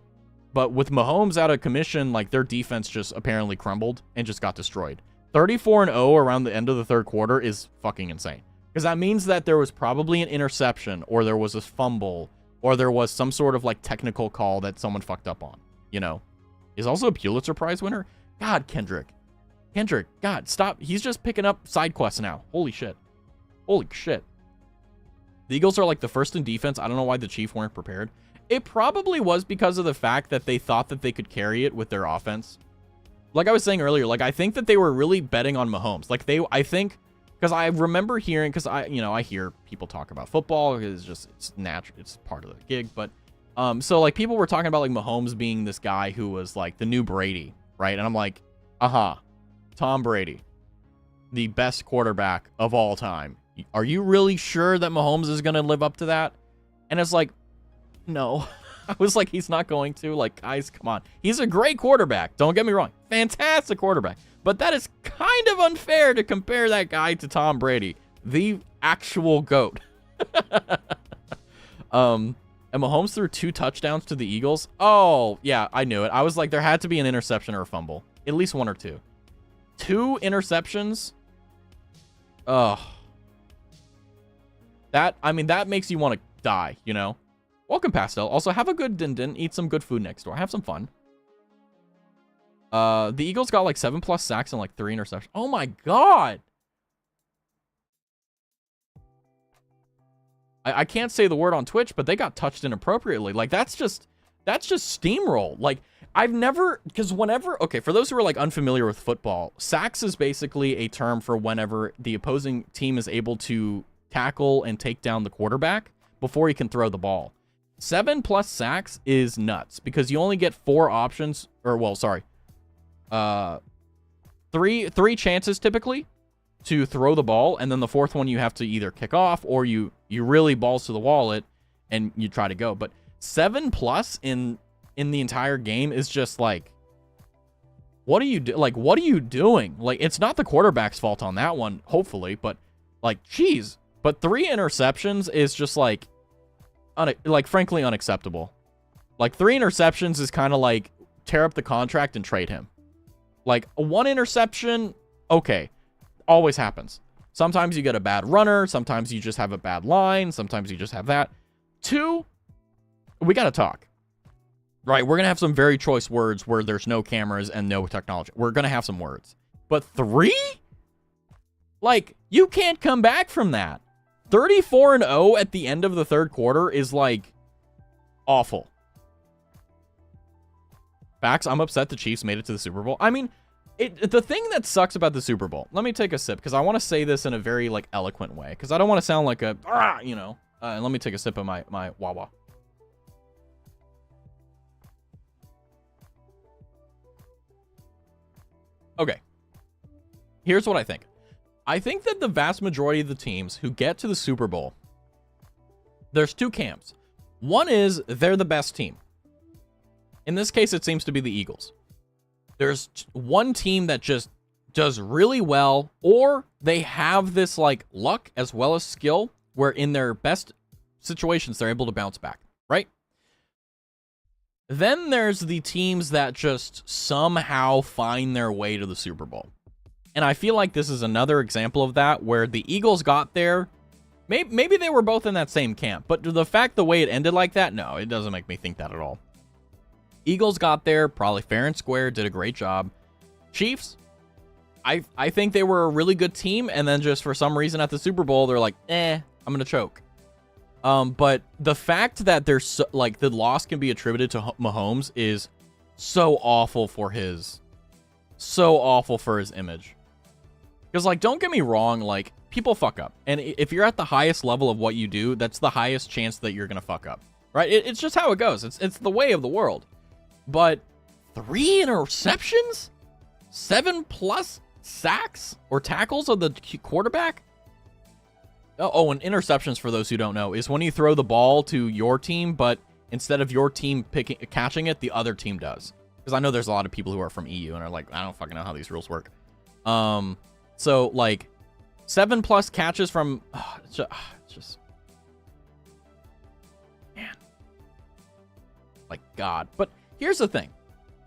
But with Mahomes out of commission, like, their defense just apparently crumbled and just got destroyed. 34-0 around the end of the third quarter is fucking insane. Because that means that there was probably an interception, or there was a fumble, or there was some sort of, like, technical call that someone fucked up on, you know? Is also a Pulitzer Prize winner? God, Kendrick, God, stop. He's just picking up side quests now. Holy shit. Holy shit. The Eagles are like the first in defense. I don't know why the Chiefs weren't prepared. It probably was because of the fact that they thought that they could carry it with their offense. Like I was saying earlier, like, I think that they were really betting on Mahomes. Like, I think, because I remember hearing, because I hear people talk about football. It's natural. It's part of the gig. But, so like people were talking about like Mahomes being this guy who was like the new Brady, right? And I'm like, Tom Brady, the best quarterback of all time. Are you really sure that Mahomes is going to live up to that? And it's like, no. I was like, he's not going to. Like, guys, come on. He's a great quarterback. Don't get me wrong. Fantastic quarterback. But that is kind of unfair to compare that guy to Tom Brady, the actual GOAT. And Mahomes threw 2 touchdowns to the Eagles. Oh, yeah, I knew it. I was like, there had to be an interception or a fumble. At least 1 or 2. 2 interceptions. Ugh. That makes you want to die, you know? Welcome, Pastel. Also, have a good din-din. Eat some good food next door. Have some fun. The Eagles got like 7+ sacks and like 3 interceptions. Oh my god! I can't say the word on Twitch, but they got touched inappropriately. Like, that's just steamroll. Like, I've never, because whenever, okay, for those who are like unfamiliar with football, sacks is basically a term for whenever the opposing team is able to tackle and take down the quarterback before he can throw the ball. 7+ sacks is nuts because you only get 4 options, or well, sorry, three chances typically to throw the ball, and then the 4th one you have to either kick off or you really balls to the wall it and you try to go. But 7+ in the entire game is just like, what are you what are you doing? Like, it's not the quarterback's fault on that one, hopefully, but like, geez. But 3 interceptions is just like frankly unacceptable. Like, 3 interceptions is kind of like tear up the contract and trade him. Like, 1 interception, okay, always happens. Sometimes you get a bad runner, sometimes you just have a bad line, sometimes you just have that. 2, we got to talk. Right, we're going to have some very choice words where there's no cameras and no technology. We're going to have some words. But 3? Like, you can't come back from that. 34-0 at the end of the 3rd quarter is, like, awful. Facts, I'm upset the Chiefs made it to the Super Bowl. I mean, the thing that sucks about the Super Bowl, let me take a sip, because I want to say this in a very, like, eloquent way, because I don't want to sound like a, you know. Let me take a sip of my Wawa. Okay. Here's what I think. I think that the vast majority of the teams who get to the Super Bowl, there's 2 camps. One is they're the best team. In this case, it seems to be the Eagles. There's one team that just does really well, or they have this like luck as well as skill where in their best situations, they're able to bounce back, right? Then there's the teams that just somehow find their way to the Super Bowl. And I feel like this is another example of that, where the Eagles got there. Maybe they were both in that same camp, but the way it ended like that, no, it doesn't make me think that at all. Eagles got there, probably fair and square, did a great job. Chiefs, I think they were a really good team, and then just for some reason at the Super Bowl, they're like, I'm going to choke. But the fact that there's like the loss can be attributed to Mahomes is so awful for his image. Because, like, don't get me wrong, like, people fuck up. And if you're at the highest level of what you do, that's the highest chance that you're going to fuck up. Right? It's just how it goes. It's the way of the world. But 3 interceptions? 7+ sacks or tackles of the quarterback? Oh, and interceptions, for those who don't know, is when you throw the ball to your team, but instead of your team catching it, the other team does. Because I know there's a lot of people who are from EU and are like, I don't fucking know how these rules work. So, like, 7+ catches from... just... Man. Like, God. But here's the thing,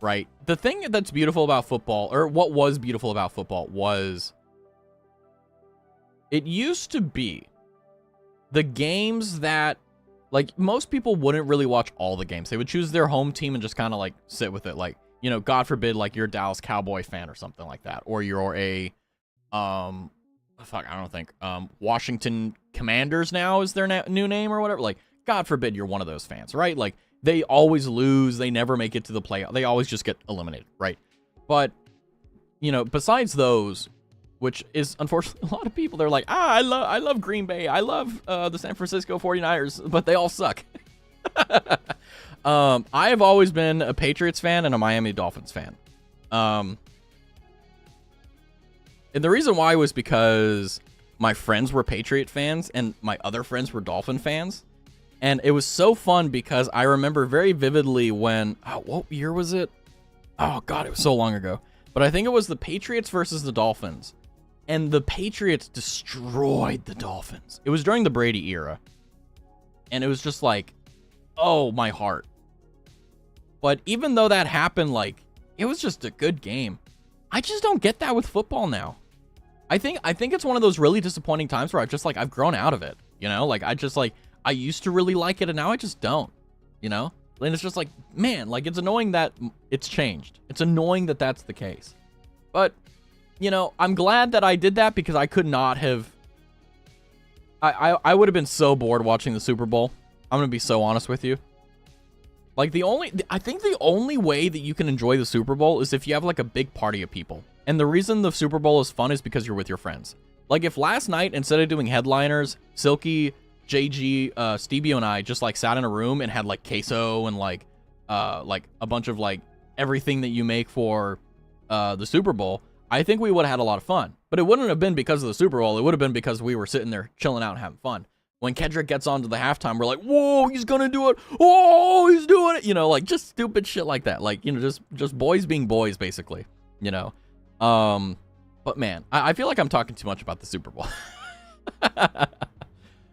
right? The thing that's beautiful about football, or what was beautiful about football, was... It used to be the games that... Like, most people wouldn't really watch all the games. They would choose their home team and just kind of, like, sit with it. Like, you know, God forbid, like, you're a Dallas Cowboy fan or something like that. Or you're a... Washington Commanders now is their new name or whatever. Like, God forbid you're one of those fans, right? Like, they always lose. They never make it to the playoff. They always just get eliminated, right? But, you know, besides those, which is unfortunately a lot of people, they're like, I love Green Bay. I love the San Francisco 49ers, but they all suck. I have always been a Patriots fan and a Miami Dolphins fan. And the reason why was because my friends were Patriot fans and my other friends were Dolphin fans. And it was so fun because I remember very vividly when, what year was it? Oh, God, it was so long ago. But I think it was the Patriots versus the Dolphins. And the Patriots destroyed the Dolphins. It was during the Brady era. And it was just like, oh, my heart. But even though that happened, like, it was just a good game. I just don't get that with football now. I think it's one of those really disappointing times where I've grown out of it, you know? Like, I used to really like it, and now I just don't, you know? And it's just like, man, like, it's annoying that it's changed. It's annoying that that's the case. But, you know, I'm glad that I did that because I could not have... I would have been so bored watching the Super Bowl. I'm going to be so honest with you. Like, I think the only way that you can enjoy the Super Bowl is if you have, like, a big party of people. And the reason the Super Bowl is fun is because you're with your friends. Like, if last night, instead of doing headliners, Silky, JG, Stevie, and I just, like, sat in a room and had, like, queso and, like, a bunch of, like, everything that you make for the Super Bowl, I think we would have had a lot of fun. But it wouldn't have been because of the Super Bowl. It would have been because we were sitting there chilling out and having fun. When Kendrick gets onto the halftime, we're like, whoa, he's gonna do it. Oh, he's doing it. You know, like, just stupid shit like that. Like, you know, just boys being boys, basically, you know. But man, I feel like I'm talking too much about the Super Bowl.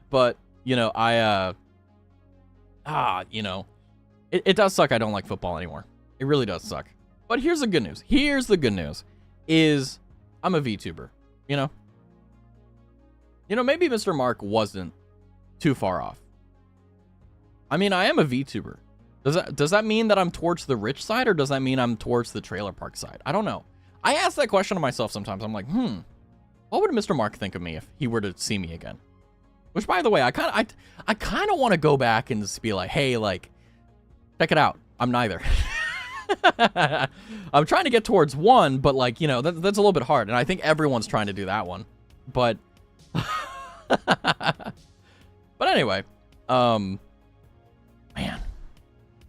But, you know, you know, it does suck I don't like football anymore. It really does suck. But here's the good news. Here's the good news is I'm a VTuber, you know. You know, maybe Mr. Mark wasn't too far off. I mean, I am a VTuber. Does that mean that I'm towards the rich side, or does that mean I'm towards the trailer park side? I don't know. I ask that question to myself sometimes. I'm like, what would Mr. Mark think of me if he were to see me again? Which, by the way, I kind of want to go back and just be like, hey, like, check it out. I'm neither. I'm trying to get towards one, but, like, you know, that's a little bit hard. And I think everyone's trying to do that one. But, but anyway, man,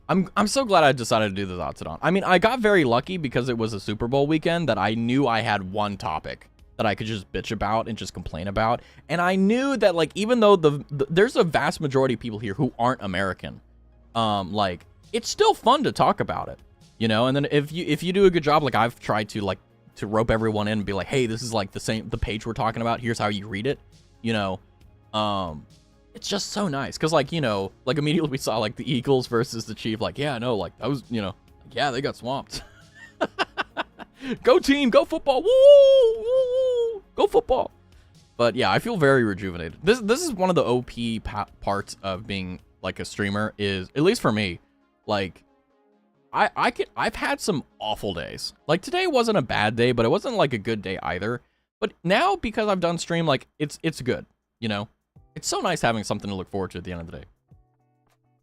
I'm so glad I decided to do the Zatsudan. I mean, I got very lucky because it was a Super Bowl weekend that I knew I had one topic that I could just bitch about and just complain about. And I knew that, like, even though there's a vast majority of people here who aren't American, like, it's still fun to talk about it, you know? And then if you do a good job, like, I've tried to, like, to rope everyone in and be like, hey, this is, like, the page we're talking about. Here's how you read it, you know? It's just so nice. Cause, like, you know, like, immediately we saw, like, the Eagles versus the Chiefs. Like, yeah, no, like, that was, you know, like, yeah, they got swamped. Go team, go football. Woo, woo, go football. But yeah, I feel very rejuvenated. This is one of the OP parts of being, like, a streamer is, at least for me, like, I've had some awful days. Like, today wasn't a bad day, but it wasn't, like, a good day either. But now, because I've done stream, like, it's good, you know? It's so nice having something to look forward to at the end of the day.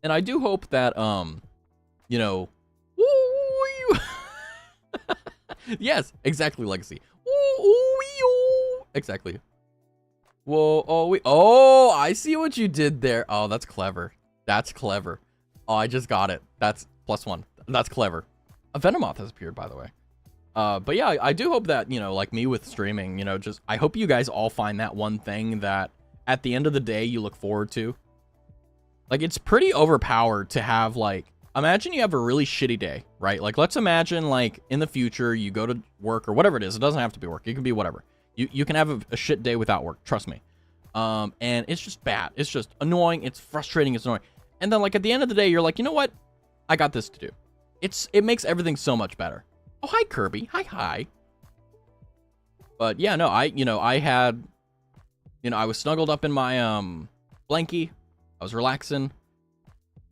And I do hope that, you know, yes, exactly, Legacy. Exactly. Whoa, oh, I see what you did there. Oh, that's clever. That's clever. Oh, I just got it. That's +1. That's clever. A Venomoth has appeared, by the way. But yeah, I do hope that, you know, like me with streaming, you know, just, I hope you guys all find that one thing that at the end of the day you look forward to. Like, it's pretty overpowered to have, like, imagine you have a really shitty day, right? Like, let's imagine, like, in the future you go to work or whatever it is. It doesn't have to be work. It can be whatever. You can have a shit day without work. Trust me. And it's just bad. It's just annoying. It's frustrating. It's annoying. And then, like, at the end of the day, you're like, you know what? I got this to do. It makes everything so much better. Oh, hi, Kirby. Hi. But yeah, no, I had, you know, I was snuggled up in my blankie. I was relaxing,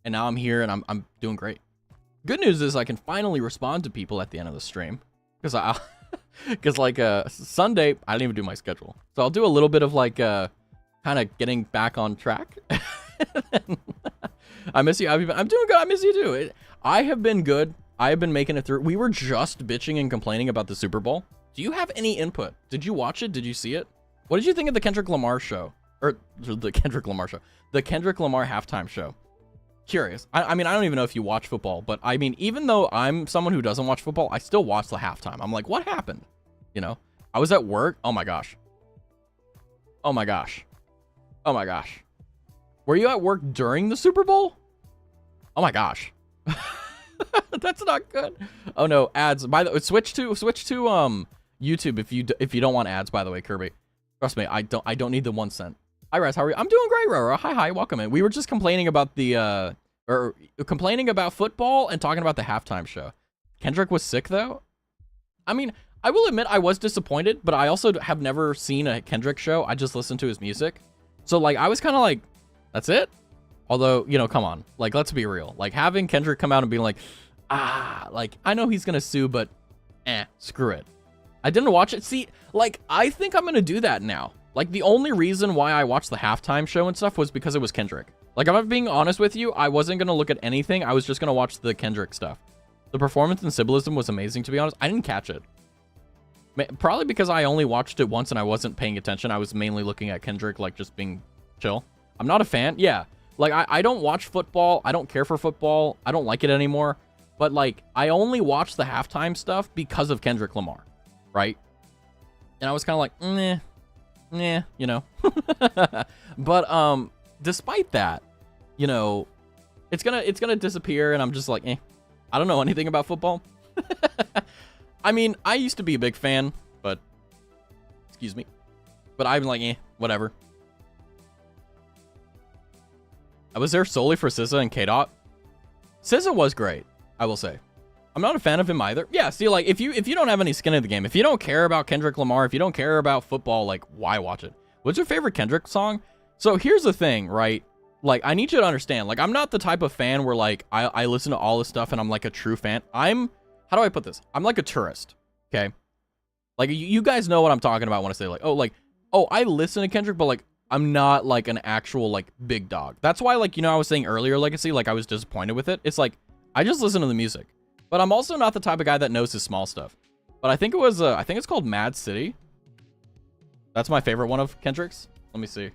and now I'm here and I'm doing great. Good news is I can finally respond to people at the end of the stream, because like Sunday I didn't even do my schedule, so I'll do a little bit of, like, kind of getting back on track. I miss you. I'm doing good. I miss you too. I have been good. I have been making it through. We were just bitching and complaining about the Super Bowl. Do you have any input? Did you watch it? Did you see it? What did you think of the Kendrick Lamar show? Or the Kendrick Lamar show. The Kendrick Lamar halftime show. Curious. I mean, I don't even know if you watch football, but I mean, even though I'm someone who doesn't watch football, I still watch the halftime. I'm like, what happened? You know? I was at work. Oh my gosh. Oh my gosh. Oh my gosh. Were you at work during the Super Bowl? Oh my gosh. That's not good. Oh no, ads. By the way, switch to YouTube if you don't want ads, by the way, Kirby. Trust me, I don't need the 1 cent. Hi Raz, how are you? I'm doing great, Roro. Hi, welcome in. We were just complaining about the or complaining about football and talking about the halftime show. Kendrick was sick though. I mean, I will admit I was disappointed, but I also have never seen a Kendrick show. I just listened to his music. So like, I was kind of like, that's it? Although, you know, come on, like, let's be real. Like having Kendrick come out and be like, like, I know he's gonna sue, but screw it. I didn't watch it. See, like, I think I'm gonna do that now. Like, the only reason why I watched the halftime show and stuff was because it was Kendrick. Like, if I'm being honest with you, I wasn't gonna look at anything. I was just gonna watch the Kendrick stuff. The performance and symbolism was amazing, to be honest. I didn't catch it. Probably because I only watched it once and I wasn't paying attention. I was mainly looking at Kendrick, like, just being chill. I'm not a fan. Yeah. Like, I don't watch football. I don't care for football. I don't like it anymore. But, like, I only watch the halftime stuff because of Kendrick Lamar, right? And I was kind of like, you know. But, despite that, you know, it's gonna disappear, and I'm just like, I don't know anything about football. I mean, I used to be a big fan, but, excuse me. But I'm like, whatever. I was there solely for SZA and K-Dot. SZA was great, I will say. I'm not a fan of him either. Yeah, see, like, if you don't have any skin in the game, if you don't care about Kendrick Lamar, if you don't care about football, like, why watch it? What's your favorite Kendrick song? So here's the thing, right? Like, I need you to understand, like, I'm not the type of fan where, like, I listen to all this stuff and I'm, like, a true fan. How do I put this? I'm like a tourist, okay? Like, you guys know what I'm talking about when I say, like, oh, I listen to Kendrick, but, like, I'm not, like, an actual, like, big dog. That's why, like, you know, I was saying earlier, Legacy, like, I was disappointed with it. It's like, I just listen to the music. But I'm also not the type of guy that knows his small stuff. But I think it was, I think it's called Mad City. That's my favorite one of Kendrick's. Let me see.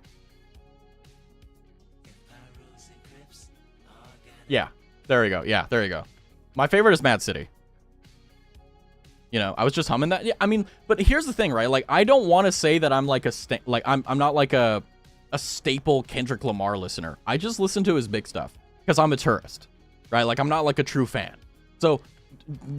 Yeah, there we go. Yeah, there you go. My favorite is Mad City. You know, I was just humming that. Yeah, I mean, but here's the thing, right? Like, I don't want to say that I'm like I'm not like a staple Kendrick Lamar listener. I just listen to his big stuff because I'm a tourist, right? Like, I'm not like a true fan. So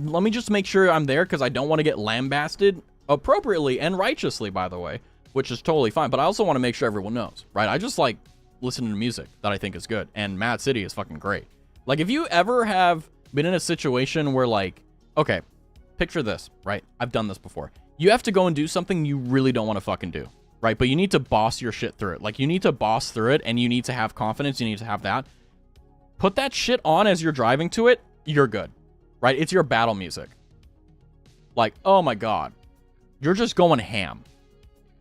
let me just make sure I'm there because I don't want to get lambasted appropriately and righteously, by the way, which is totally fine. But I also want to make sure everyone knows, right? I just like listening to music that I think is good, and Mad City is fucking great. Like, if you ever have been in a situation where, like, okay, picture this, right? I've done this before. You have to go and do something you really don't want to fucking do, right? But you need to boss your shit through it. Like, you need to boss through it, and you need to have confidence. You need to have that. Put that shit on as you're driving to it. You're good, right? It's your battle music. Like, oh my God. You're just going ham.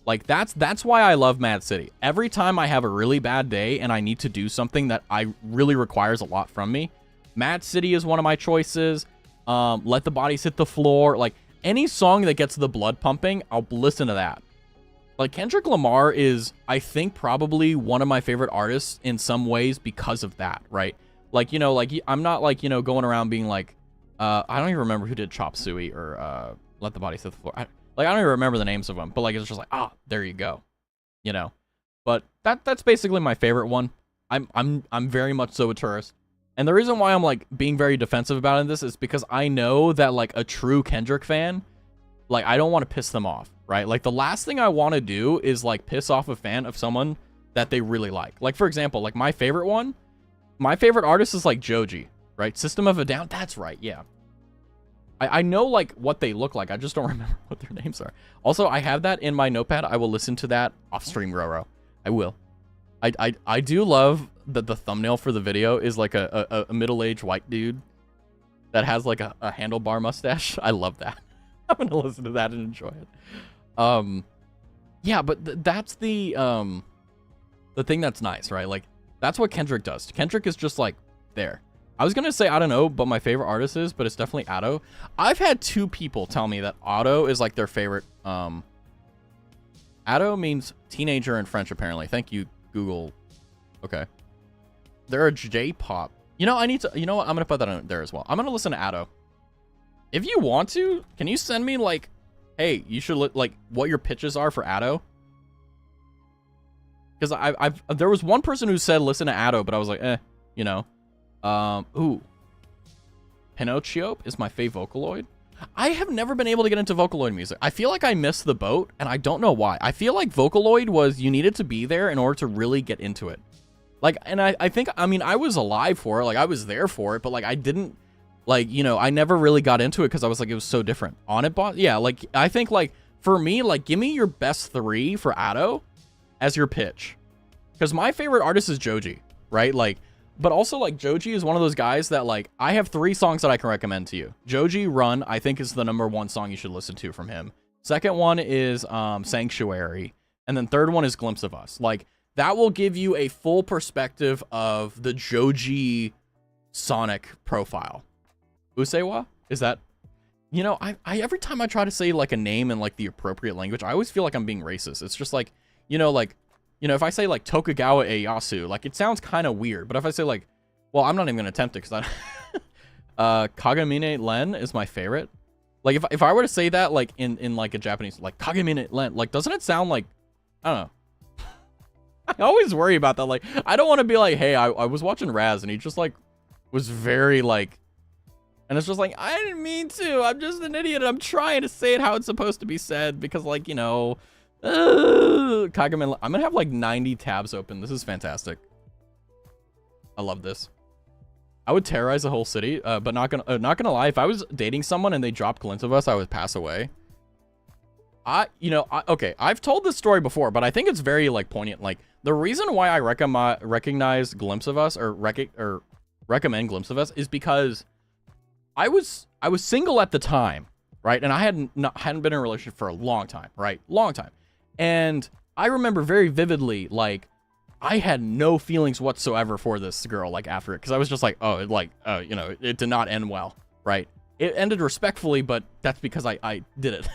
Like, that's why I love Mad City. Every time I have a really bad day and I need to do something that really requires a lot from me, Mad City is one of my choices. Let the Bodies Hit the Floor. Like, any song that gets the blood pumping, I'll listen to that. Like, Kendrick Lamar is, I think, probably one of my favorite artists in some ways because of that, right? Like, you know, like, I'm not, like, you know, going around being like, I don't even remember who did Chop Suey or Let the Bodies Hit the Floor. I don't even remember the names of them, but, like, it's just like, there you go, you know. But that's basically my favorite one. I'm very much so a tourist. And the reason why I'm, like, being very defensive about this is because I know that, like, a true Kendrick fan, like, I don't want to piss them off, right? Like, the last thing I want to do is, like, piss off a fan of someone that they really like. Like, for example, like, my favorite artist is, like, Joji, right? System of a Down. That's right, yeah. I know, like, what they look like. I just don't remember what their names are. Also, I have that in my notepad. I will listen to that off stream, Roro. I will. I do love that the thumbnail for the video is, like, a middle-aged white dude that has, like, a handlebar mustache. I love that. I'm going to listen to that and enjoy it. Yeah, but that's the thing that's nice, right? Like, that's what Kendrick does. Kendrick is just, like, there. I was going to say, I don't know, but my favorite artist is, but it's definitely Otto. I've had 2 people tell me that Otto is, like, their favorite. Otto means teenager in French, apparently. Thank you, Google. Okay. They're a J-pop. You know, you know what? I'm going to put that in there as well. I'm going to listen to Otto. If you want to, can you send me, like, hey, you should look, like, what your pitches are for Otto? Because there was one person who said listen to Otto, but I was like, you know. Pinocchio is my fave Vocaloid. I have never been able to get into Vocaloid music. I feel like I missed the boat, and I don't know why. I feel like Vocaloid was, you needed to be there in order to really get into it. Like, and I think, I mean, I was alive for it. Like, I was there for it, but like, I didn't, like, you know, I never really got into it because I was like, it was so different. On it, boss? Yeah, like, I think, like, for me, like, give me your best 3 for Ado as your pitch. Because my favorite artist is Joji, right? Like, but also, like, Joji is one of those guys that, like, I have 3 songs that I can recommend to you. Joji Run, I think, is the #1 song you should listen to from him. Second one is Sanctuary. And then third one is Glimpse of Us. Like, that will give you a full perspective of the Joji sonic profile. Usewa? Is that... You know, I every time I try to say, like, a name in, like, the appropriate language, I always feel like I'm being racist. It's just like, you know, if I say, like, Tokugawa Ieyasu, like, it sounds kind of weird. But if I say, like... Well, I'm not even going to attempt it, because I... Kagamine Len is my favorite. Like, if I were to say that, like, in like, a Japanese... Like, Kagamine Len, like, doesn't it sound like... I don't know. I always worry about that. Like, I don't want to be like, hey, I was watching Raz, and he just, like, was very, like... And it's just like, I didn't mean to. I'm just an idiot. I'm trying to say it how it's supposed to be said. Because, like, you know... Kagame, I'm gonna have, like, 90 tabs open. This is fantastic. I love this. I would terrorize the whole city, but not gonna lie. If I was dating someone and they dropped Glimpse of Us, I would pass away. Okay, I've told this story before, but I think it's very, like, poignant. Like, the reason why I recognize Glimpse of Us or recommend Glimpse of Us is because I was single at the time, right? And I hadn't been in a relationship for a long time, right? Long time. And I remember very vividly, like, I had no feelings whatsoever for this girl, like, after it, because I was just like, oh, like, you know, it did not end well, right? It ended respectfully, but that's because I did it.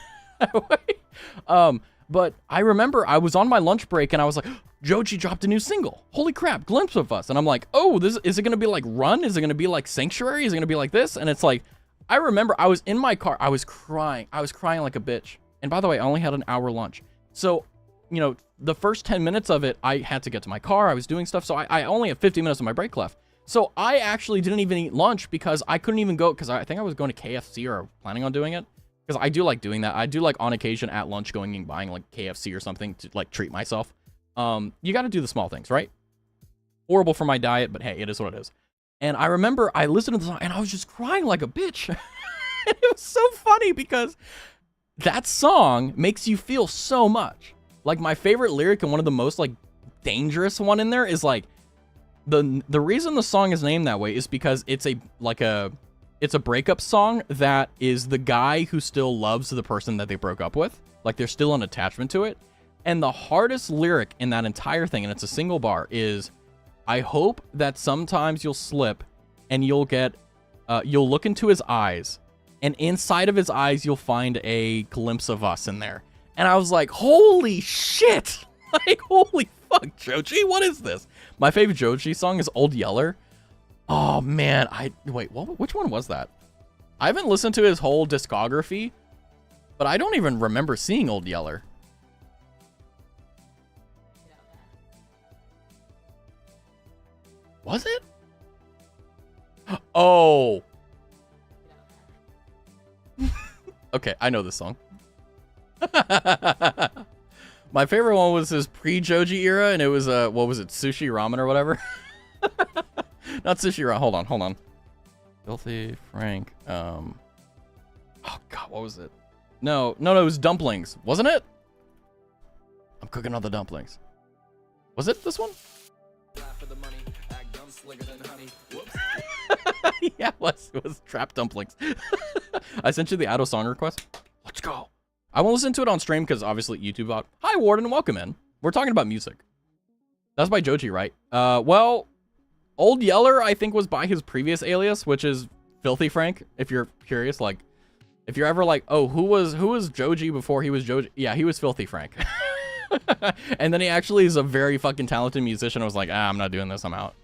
But I remember I was on my lunch break and I was like, Joji dropped a new single. Holy crap, Glimpse of Us. And I'm like, oh, is it gonna be like Run? Is it gonna be like Sanctuary? Is it gonna be like this? And it's like, I remember I was in my car, I was crying like a bitch. And by the way, I only had an hour lunch. So, you know, the first 10 minutes of it, I had to get to my car, I was doing stuff, so I only have 50 minutes of my break left. So I actually didn't even eat lunch because I couldn't even go, because I think I was going to KFC or planning on doing it. Because I do like doing that. I do like on occasion at lunch going and buying like KFC or something to like treat myself. You got to do the small things, right? Horrible for my diet, but hey, it is what it is. And I remember I listened to the song and I was just crying like a bitch. It was so funny because that song makes you feel so much. Like my favorite lyric and one of the most like dangerous one in there is like the reason the song is named that way is because it's a breakup song that is the guy who still loves the person that they broke up with. Like there's still an attachment to it. And the hardest lyric in that entire thing, and it's a single bar, is I hope that sometimes you'll slip and you'll look into his eyes, and inside of his eyes you'll find a glimpse of us in there. And I was like, holy shit! Like, holy fuck, Joji, what is this? My favorite Joji song is Old Yeller. Oh man, which one was that? I haven't listened to his whole discography, but I don't even remember seeing Old Yeller. Was it? Oh. Okay, I know this song. My favorite one was his pre-Joji era, and it was, what was it, Sushi Ramen or whatever? Not Sushi Ramen, hold on. Filthy Frank, oh god, what was it? No, it was Dumplings, wasn't it? I'm cooking all the dumplings. Was it this one? Yeah, it was Trap Dumplings. I sent you the Ado song request. Let's go. I won't listen to it on stream because obviously YouTube out. Hi Warden, welcome in. We're talking about music. That's by Joji, right? Well, Old Yeller I think was by his previous alias, which is Filthy Frank. If you're curious, like, if you're ever like, oh, who was Joji before he was Joji? Yeah, he was Filthy Frank. And then he actually is a very fucking talented musician. I was like, I'm not doing this. I'm out.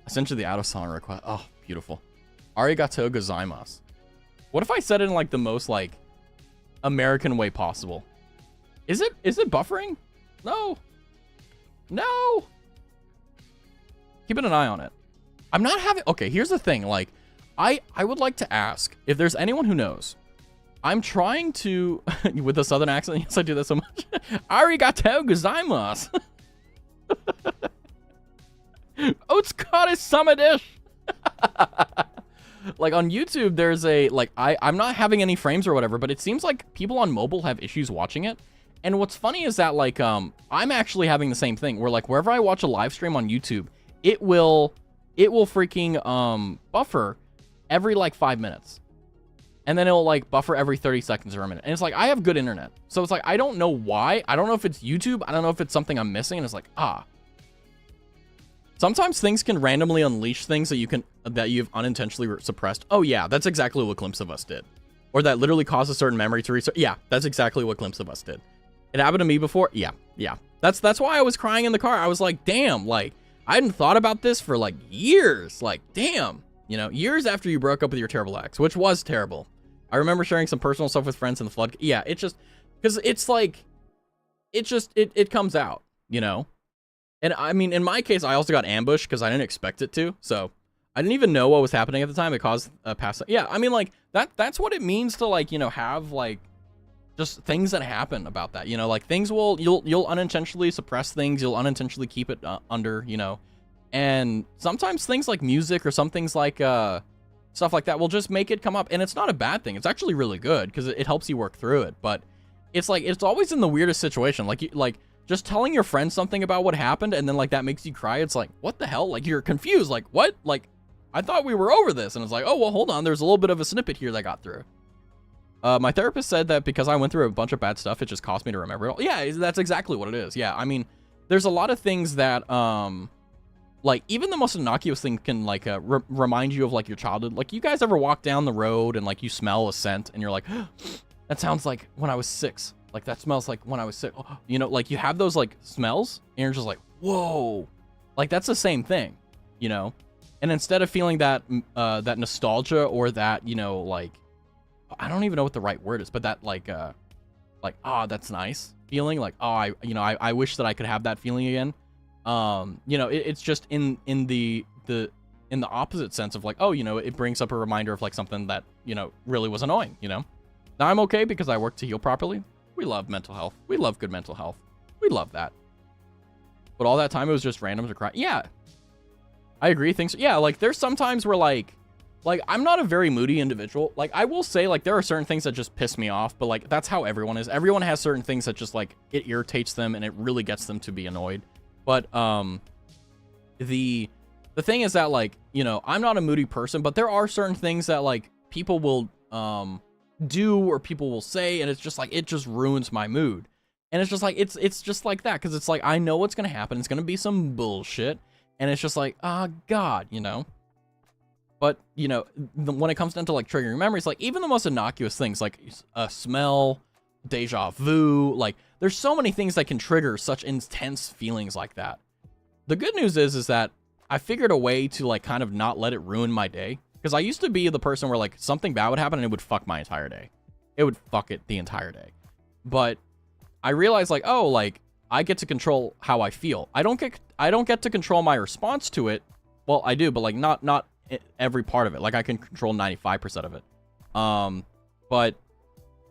I sent you the Ado song request. Oh, beautiful. Arigatou gozaimasu. What if I said it in like the most like American way possible? Is it buffering? No. Keeping an eye on it. I'm not having... Okay, here's the thing. Like, I would like to ask if there's anyone who knows. I'm trying to... with the southern accent, yes, I do that so much. Arigatou gozaimasu. Oats Goddess Summer Dish. Like on YouTube, there's a, like, I'm not having any frames or whatever, but it seems like people on mobile have issues watching it. And what's funny is that, like, I'm actually having the same thing where, like, wherever I watch a live stream on YouTube, it will freaking, buffer every, like, 5 minutes. And then it'll, like, buffer every 30 seconds or a minute. And it's like, I have good internet. So it's like, I don't know why. I don't know if it's YouTube. I don't know if it's something I'm missing. And it's like, sometimes things can randomly unleash things that you've unintentionally suppressed. Oh yeah, that's exactly what Glimpse of Us did. Or that literally caused a certain memory to restart. Yeah, that's exactly what Glimpse of Us did. It happened to me before. Yeah. That's why I was crying in the car. I was like, damn, like, I hadn't thought about this for like years. Like, damn, you know, years after you broke up with your terrible ex, which was terrible. I remember sharing some personal stuff with friends in the flood. Yeah, it just, because it's like, it comes out, you know? And I mean, in my case, I also got ambushed because I didn't expect it to. So I didn't even know what was happening at the time. It caused a pass. Yeah, I mean, like, that's what it means to, like, you know, have, like, just things that happen about that. You know, like, things you'll unintentionally suppress things. You'll unintentionally keep it under, you know. And sometimes things like music or some things like stuff like that will just make it come up. And it's not a bad thing. It's actually really good because it helps you work through it. But it's like, it's always in the weirdest situation. Like just telling your friend something about what happened and then, like, that makes you cry. It's like, what the hell? Like, you're confused. Like, what? Like, I thought we were over this. And it's like, oh, well, hold on. There's a little bit of a snippet here that got through. My therapist said that because I went through a bunch of bad stuff, it just cost me to remember it all. Yeah, that's exactly what it is. Yeah, I mean, there's a lot of things that, like, even the most innocuous thing can, like, remind you of, like, your childhood. Like, you guys ever walk down the road and, like, you smell a scent and you're like, that sounds like when I was 6. Like, that smells like when I was 6. You know, like, you have those, like, smells and you're just like, whoa. Like, that's the same thing, you know? And instead of feeling that, that nostalgia or that, you know, like, I don't even know what the right word is, but that, like, that's nice feeling. Like, I wish that I could have that feeling again. You know, it's just in the opposite sense of, like, oh, you know, it brings up a reminder of, like, something that, you know, really was annoying, you know? Now I'm okay because I work to heal properly. We love mental health. We love good mental health. We love that. But all that time it was just random to cry. Yeah. I agree. Things. Yeah, like, there's some times where, like, I'm not a very moody individual. Like, I will say, like, there are certain things that just piss me off, but, like, that's how everyone is. Everyone has certain things that just, like, it irritates them and it really gets them to be annoyed. But, the thing is that, like, you know, I'm not a moody person, but there are certain things that, like, people will, do or people will say, and it's just, like, it just ruins my mood. And it's just, like, it's just like that, because it's, like, I know what's gonna happen. It's gonna be some bullshit, and it's just, like, God, you know? But, you know, when it comes down to, like, triggering memories, like, even the most innocuous things, like a smell, deja vu, like, there's so many things that can trigger such intense feelings like that. The good news is that I figured a way to, like, kind of not let it ruin my day. Because I used to be the person where, like, something bad would happen and it would fuck my entire day. It would fuck it the entire day. But I realized, like, oh, like, I get to control how I feel. I don't get to control my response to it. Well, I do, but, like, not every part of it. Like, I can control 95% of it. But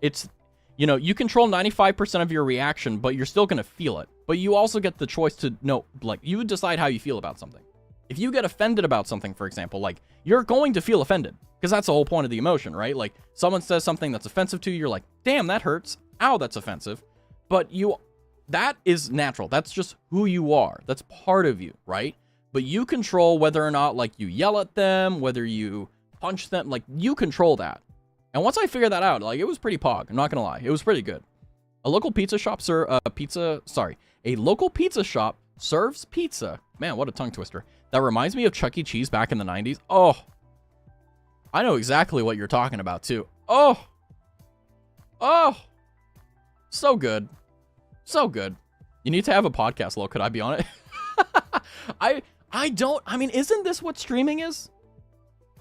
it's, you know, you control 95% of your reaction, but you're still gonna feel it. But you also get the choice to know, like, you decide how you feel about something. If you get offended about something, for example, like, you're going to feel offended because that's the whole point of the emotion, right? Like, someone says something that's offensive to you, you're like, damn, that hurts. Ow, that's offensive. But that is natural. That's just who you are. That's part of you, right? But you control whether or not, like, you yell at them, whether you punch them, like, you control that. And once I figured that out, like, it was pretty pog. I'm not gonna lie. It was pretty good. A local pizza shop serves pizza. Man, what a tongue twister. That reminds me of Chuck E. Cheese back in the 90s. Oh, I know exactly what you're talking about, too. Oh, so good. So good. You need to have a podcast, Lo. Could I be on it? I mean, isn't this what streaming is?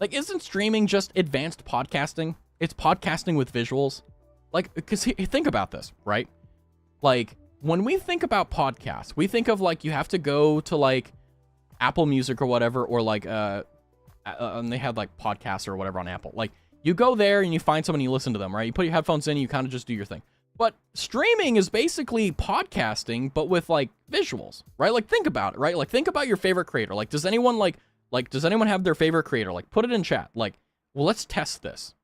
Like, isn't streaming just advanced podcasting? It's podcasting with visuals. Like, because think about this, right? Like, when we think about podcasts, we think of, like, you have to go to, like, Apple Music or whatever, or, like, and they had, like, podcasts or whatever on Apple. Like, you go there and you find someone and you listen to them, right? You put your headphones in and you kind of just do your thing. But streaming is basically podcasting, but with like visuals, right? Like think about it, right? Like think about your favorite creator. Like does anyone does anyone have their favorite creator? Like put it in chat. Like, well, let's test this.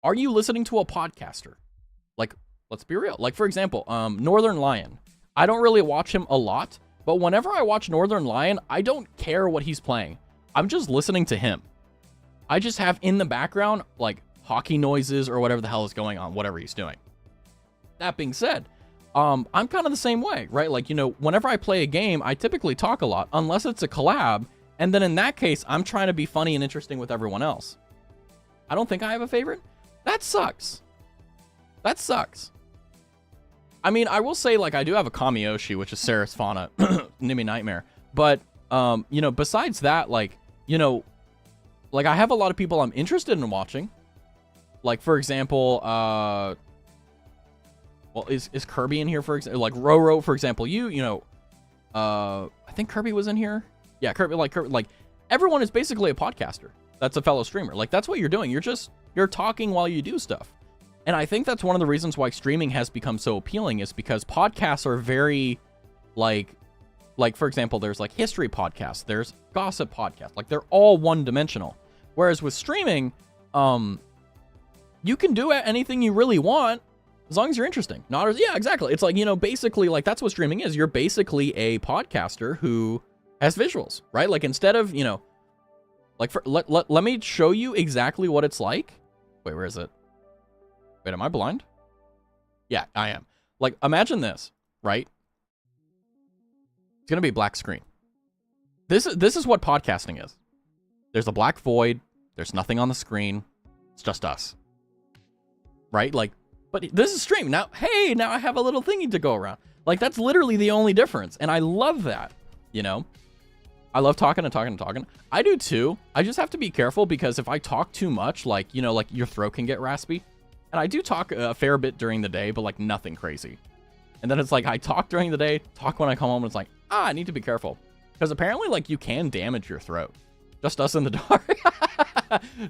Are you listening to a podcaster? Like, let's be real. Like for example, Northern Lion. I don't really watch him a lot, but whenever I watch Northern Lion, I don't care what he's playing. I'm just listening to him. I just have in the background like hockey noises or whatever the hell is going on, whatever he's doing. That being said, I'm kind of the same way, right? Like, you know, whenever I play a game, I typically talk a lot, unless it's a collab. And then in that case, I'm trying to be funny and interesting with everyone else. I don't think I have a favorite. That sucks. That sucks. I mean, I will say, like, I do have a Kamiyoshi, which is Sarah's Fauna, Nimi Nightmare. But, you know, besides that, like, you know, like, I have a lot of people I'm interested in watching. Like, for example, well, is Kirby in here, for example? Like, Roro, for example, you know, I think Kirby was in here. Yeah, Kirby, like, everyone is basically a podcaster. That's a fellow streamer. Like, that's what you're doing. You're talking while you do stuff. And I think that's one of the reasons why streaming has become so appealing is because podcasts are very, like, for example, there's, like, history podcasts. There's gossip podcasts. Like, they're all one-dimensional. Whereas with streaming, you can do anything you really want as long as you're interesting. Yeah, exactly. It's like, you know, basically, like, that's what streaming is. You're basically a podcaster who has visuals, right? Like, instead of, you know, like, let me show you exactly what it's like. Wait, where is it? Wait, am I blind? Yeah, I am. Like, imagine this, right? It's gonna be a black screen. This is what podcasting is. There's a black void. There's nothing on the screen. It's just us, right? Like, but this is stream. Now, hey, now I have a little thingy to go around. Like, that's literally the only difference. And I love that, you know? I love talking and talking and talking. I do too. I just have to be careful because if I talk too much, like, you know, like your throat can get raspy. And I do talk a fair bit during the day, but like nothing crazy. And then it's like, I talk during the day, talk when I come home, and it's like, I need to be careful. Because apparently, like, you can damage your throat. Just us in the dark.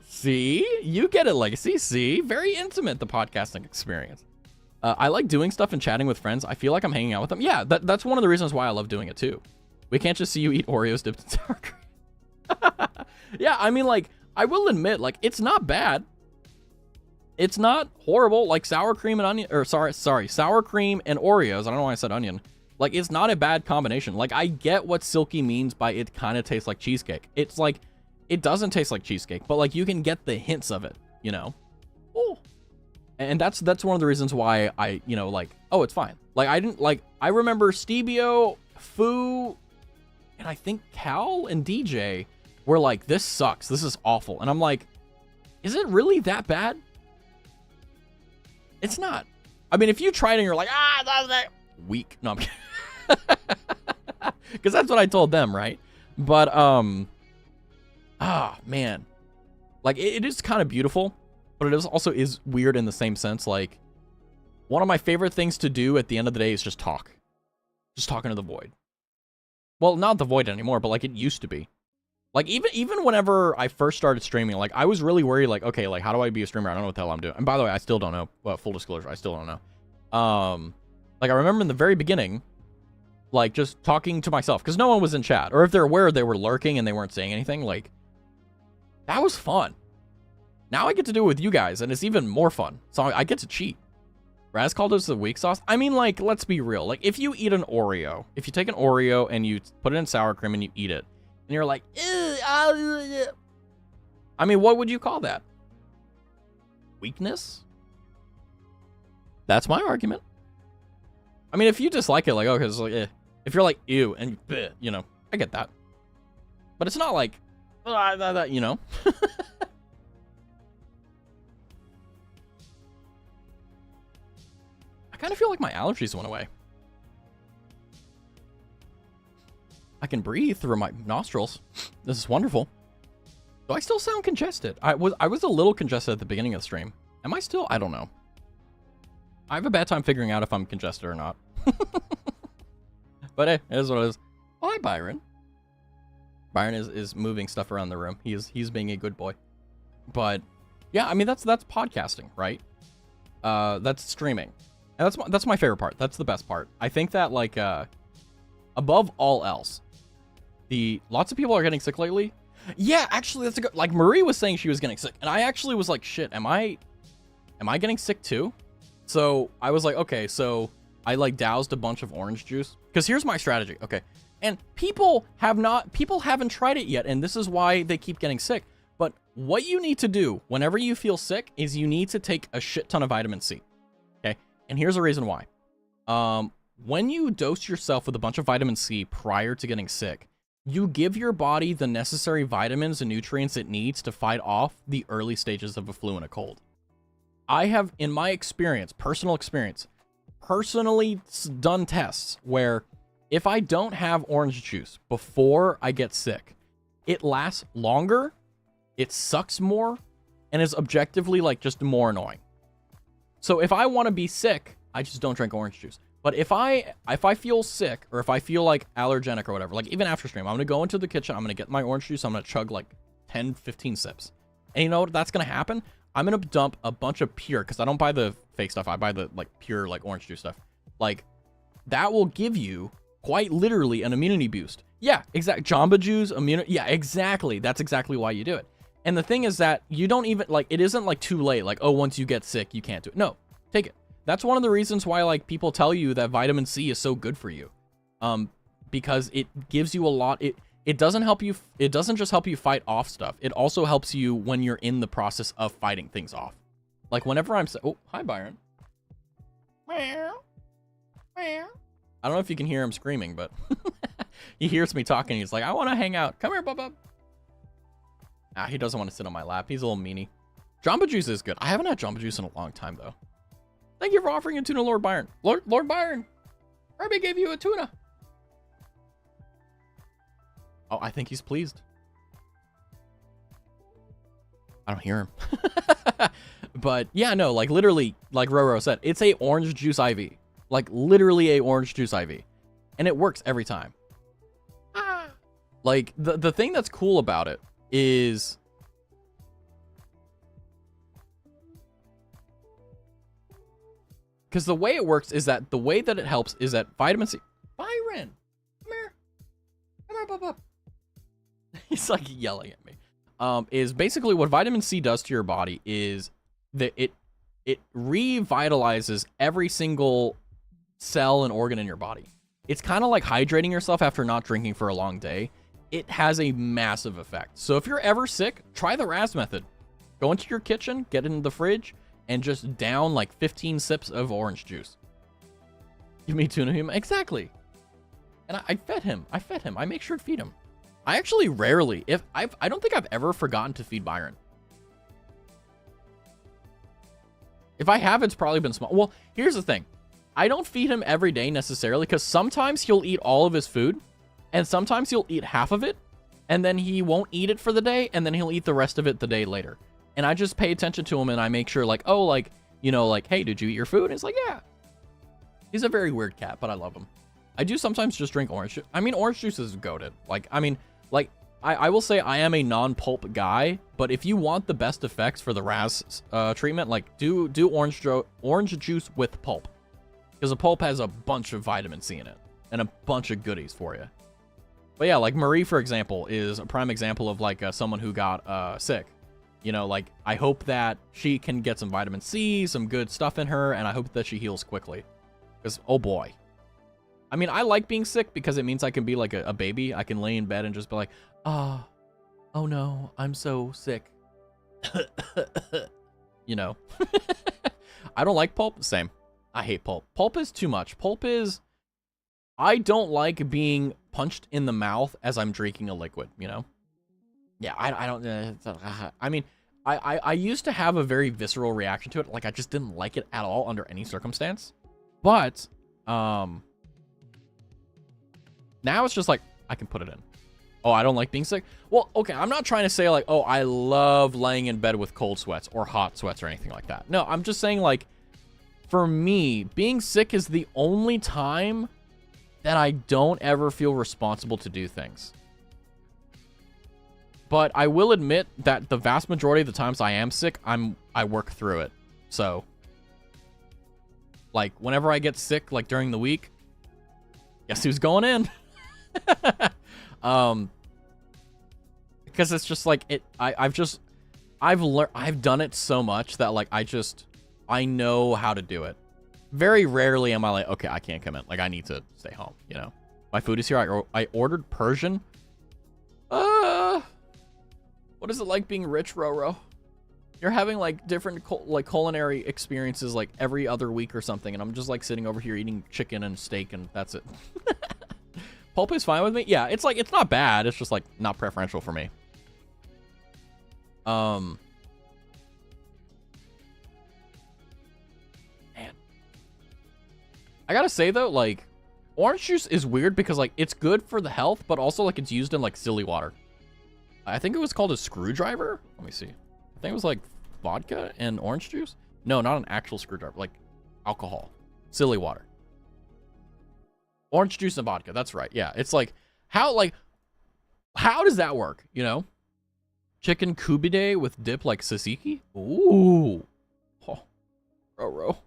See? You get it, Legacy. See? Very intimate, the podcasting experience. I like doing stuff and chatting with friends. I feel like I'm hanging out with them. Yeah, that's one of the reasons why I love doing it, too. We can't just see you eat Oreos dipped in sour cream. Yeah, I mean, like, I will admit, like, it's not bad. It's not horrible. Like, sour cream and onion, or sorry, sour cream and Oreos. I don't know why I said onion. Like, it's not a bad combination. Like, I get what Silky means by it kind of tastes like cheesecake. It's like, it doesn't taste like cheesecake, but like, you can get the hints of it, you know? Ooh. And that's one of the reasons why I, you know, like, oh, it's fine. Like, I remember Stevio, Fu, and I think Cal and DJ were like, this sucks. This is awful. And I'm like, is it really that bad? It's not. I mean, if you try it and you're like, that's that weak. No, I'm kidding. Because that's what I told them, right? But, man. Like, it is kind of beautiful, but it also is weird in the same sense. Like, one of my favorite things to do at the end of the day is just talk. Just talking to the void. Well, not the void anymore, but like it used to be. Like, even whenever I first started streaming, like, I was really worried, like, okay, like, how do I be a streamer? I don't know what the hell I'm doing. And by the way, I still don't know. Well, full disclosure, I still don't know. Like, I remember in the very beginning, like, just talking to myself, because no one was in chat. Or if they're aware, they were lurking and they weren't saying anything. Like, that was fun. Now I get to do it with you guys, and it's even more fun. So I get to cheat. Raz called us the weak sauce. I mean, like, let's be real. Like, if you eat an Oreo, if you take an Oreo and you put it in sour cream and you eat it, and you're like, I mean, what would you call that? Weakness? That's my argument. I mean, if you dislike it, like, okay, it's like, if you're like, ew, and you know, I get that. But it's not like, you know. I kind of feel like my allergies went away. I can breathe through my nostrils. This is wonderful. Do I still sound congested? I was a little congested at the beginning of the stream. Am I still? I don't know. I have a bad time figuring out if I'm congested or not. But hey, it is what it is. Oh, hi, Byron. Byron is moving stuff around the room. He's being a good boy. But yeah, I mean, that's podcasting, right? That's streaming. And that's my favorite part. That's the best part. I think that, like, above all else, lots of people are getting sick lately. Yeah, actually, that's a good, like, Marie was saying she was getting sick, and I actually was like, shit, am I getting sick too? So I was like, okay, so I like doused a bunch of orange juice, because here's my strategy. Okay, and people haven't tried it yet, and this is why they keep getting sick. But what you need to do whenever you feel sick is you need to take a shit ton of vitamin C. Okay, and here's the reason why. When you dose yourself with a bunch of vitamin C prior to getting sick, you give your body the necessary vitamins and nutrients it needs to fight off the early stages of a flu and a cold. I have, in my experience, personally done tests where if I don't have orange juice before I get sick, it lasts longer, it sucks more, and is objectively, like, just more annoying. So if I want to be sick, I just don't drink orange juice. But if I feel sick, or if I feel like allergenic or whatever, like even after stream, I'm going to go into the kitchen, I'm going to get my orange juice, I'm going to chug like 10, 15 sips. And you know what that's going to happen? I'm going to dump a bunch of pure, because I don't buy the fake stuff, I buy the like pure like orange juice stuff. Like, that will give you quite literally an immunity boost. Yeah, exactly. Jamba Juice, immunity. Yeah, exactly. That's exactly why you do it. And the thing is that you don't even, like, it isn't like too late. Like, oh, once you get sick, you can't do it. No, take it. That's one of the reasons why, like, people tell you that vitamin C is so good for you. Because it gives you a lot. It doesn't help you. It doesn't just help you fight off stuff. It also helps you when you're in the process of fighting things off. Like, whenever I'm, oh, hi, Byron. I don't know if you can hear him screaming, but he hears me talking. He's like, I want to hang out. Come here, bub. Ah, he doesn't want to sit on my lap. He's a little meanie. Jamba Juice is good. I haven't had Jamba Juice in a long time, though. Thank you for offering a tuna, Lord Byron. Lord Byron, Herbie gave you a tuna. Oh, I think he's pleased. I don't hear him. But yeah, no, like literally, like Roro said, it's a orange juice IV. Like literally a orange juice IV. And it works every time. Like the thing that's cool about it is because the way it works is that the way that it helps is that vitamin C. Byron, come here. Come here, bub. He's like yelling at me. Is basically what vitamin C does to your body is that it revitalizes every single cell and organ in your body. It's kind of like hydrating yourself after not drinking for a long day. It has a massive effect. So if you're ever sick, try the Raz method. Go into your kitchen, get it in the fridge, and just down like 15 sips of orange juice. Give me tuna him. Exactly. And I fed him. I make sure to feed him. I actually rarely, I don't think I've ever forgotten to feed Byron. If I have, it's probably been small. Well, here's the thing. I don't feed him every day necessarily, because sometimes he'll eat all of his food, and sometimes he'll eat half of it, and then he won't eat it for the day, and then he'll eat the rest of it the day later. And I just pay attention to him, and I make sure, like, oh, like, you know, like, hey, did you eat your food? And he's like, yeah. He's a very weird cat, but I love him. I do sometimes just drink orange juice. I mean, orange juice is goated. Like, I mean, like, I will say I am a non-pulp guy, but if you want the best effects for the Raz treatment, like, do orange juice with pulp. Because a pulp has a bunch of vitamin C in it, and a bunch of goodies for you. But yeah, like Marie, for example, is a prime example of, like, someone who got sick. You know, like, I hope that she can get some vitamin C, some good stuff in her, and I hope that she heals quickly. Because, oh boy. I mean, I like being sick because it means I can be like a baby. I can lay in bed and just be like, oh no, I'm so sick. You know. I don't like pulp. Same. I hate pulp. Pulp is too much. Pulp is... I don't like being punched in the mouth as I'm drinking a liquid, you know? Yeah, I don't... I mean, I used to have a very visceral reaction to it. Like, I just didn't like it at all under any circumstance. But, now it's just like, I can put it in. Oh, I don't like being sick? Well, okay, I'm not trying to say, like, oh, I love laying in bed with cold sweats or hot sweats or anything like that. No, I'm just saying, like, for me, being sick is the only time that I don't ever feel responsible to do things. But I will admit that the vast majority of the times I am sick, I work through it. So, Like, whenever I get sick, like, during the week, guess who's going in? Because it's just, like, I've done it so much that, like, I know how to do it. Very rarely am I like, okay, I can't come in. Like, I need to stay home, you know? My food is here. I ordered Persian. What is it like being rich, Roro? You're having, like, different, culinary experiences, like, every other week or something, and I'm just, like, sitting over here eating chicken and steak, and that's it. Pulp is fine with me. Yeah, it's, like, it's not bad. It's just, like, not preferential for me. Man. I gotta say, though, like, orange juice is weird because, like, it's good for the health, but also, like, it's used in, like, silly water. I think it was called a screwdriver. Let me see. I think it was, like, vodka and orange juice. No, not an actual screwdriver. Like, alcohol. Silly water. Orange juice and vodka. That's right. Yeah, it's, like, how does that work, you know? Chicken kubide with dip like tzatziki? Ooh. Oh. Roro.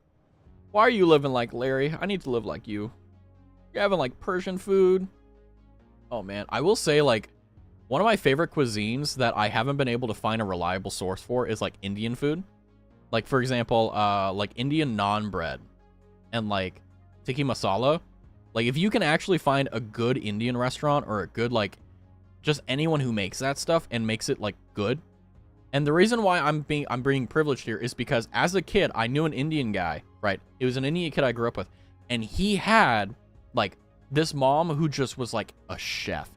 Why are you living like Larry? I need to live like you. You're having, like, Persian food. Oh, man. I will say, like, one of my favorite cuisines that I haven't been able to find a reliable source for is, like, Indian food. Like, for example, like, Indian naan bread and, like, tikka masala. Like, if you can actually find a good Indian restaurant or a good, like, just anyone who makes that stuff and makes it, like, good. And the reason why I'm being privileged here is because as a kid, I knew an Indian guy, right? It was an Indian kid I grew up with. And he had, like, this mom who just was, like, a chef.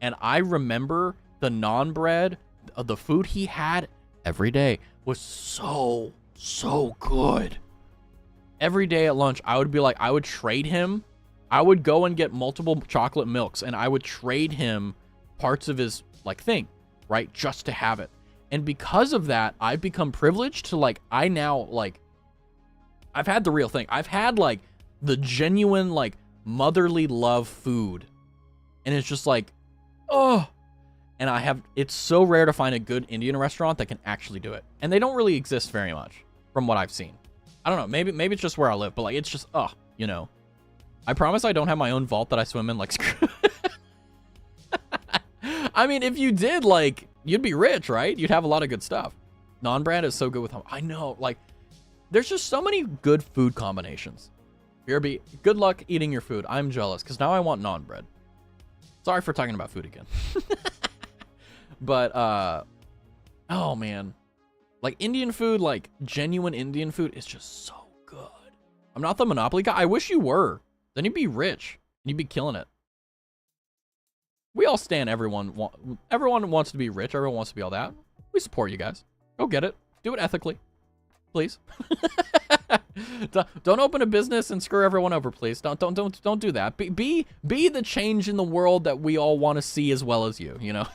And I remember the naan bread, the food he had every day was so good. Every day at lunch, I would be like, I would trade him. I would go and get multiple chocolate milks, and I would trade him parts of his, like, thing, right? Just to have it. And because of that, I've become privileged to, like, I now, like, I've had the real thing. I've had, like, the genuine, like, motherly love food. And it's just like, oh, and it's so rare to find a good Indian restaurant that can actually do it. And they don't really exist very much from what I've seen. I don't know. Maybe it's just where I live, but, like, it's just, you know, I promise I don't have my own vault that I swim in, like, I mean, if you did, like, you'd be rich, right? You'd have a lot of good stuff. Naan bread is so good with, I know, like, there's just so many good food combinations. BRB, good luck eating your food. I'm jealous, because now I want naan bread. Sorry for talking about food again. But, oh, man. Like, Indian food, like, genuine Indian food is just so good. I'm not the Monopoly guy. I wish you were. Then you'd be rich. You'd be killing it. We all stand everyone wants to be rich. Everyone wants to be all that. We support you guys. Go get it. Do it ethically. Please. Don't open a business and screw everyone over, please. Don't do that. Be the change in the world that we all want to see as well as you know.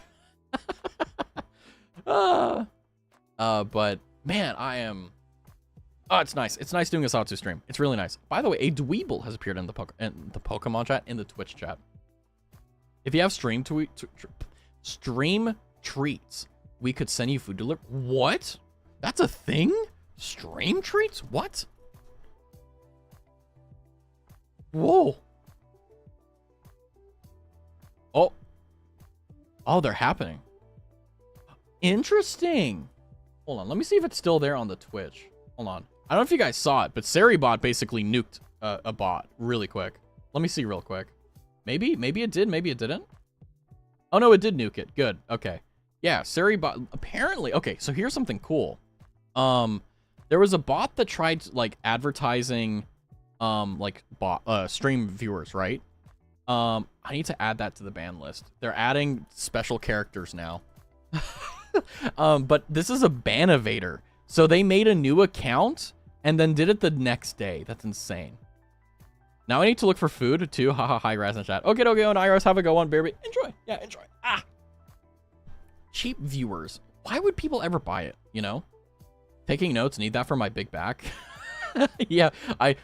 But man, I am. Oh, it's nice. It's nice doing a Zatsu stream. It's really nice. By the way, a Dweeble has appeared in the Pokemon chat, in the Twitch chat. If you have stream treats, we could send you food delivery. What? That's a thing? Stream treats? What? Whoa. Oh, they're happening. Interesting. Hold on. Let me see if it's still there on the Twitch. Hold on. I don't know if you guys saw it, but Seribot basically nuked a bot really quick. Let me see real quick. Maybe it did. Maybe it didn't. Oh, no, it did nuke it. Good. Okay. Yeah, Seribot. Apparently. Okay, so here's something cool. There was a bot that tried, like, advertising, like, stream viewers, right? I need to add that to the ban list. They're adding special characters now. But this is a ban evader. So they made a new account and then did it the next day. That's insane. Now I need to look for food too. Haha, hi, Raz in chat. Okay, and Iris, have a go on, baby. Enjoy. Yeah, enjoy. Cheap viewers. Why would people ever buy it, you know? Taking notes, need that for my big back. Yeah,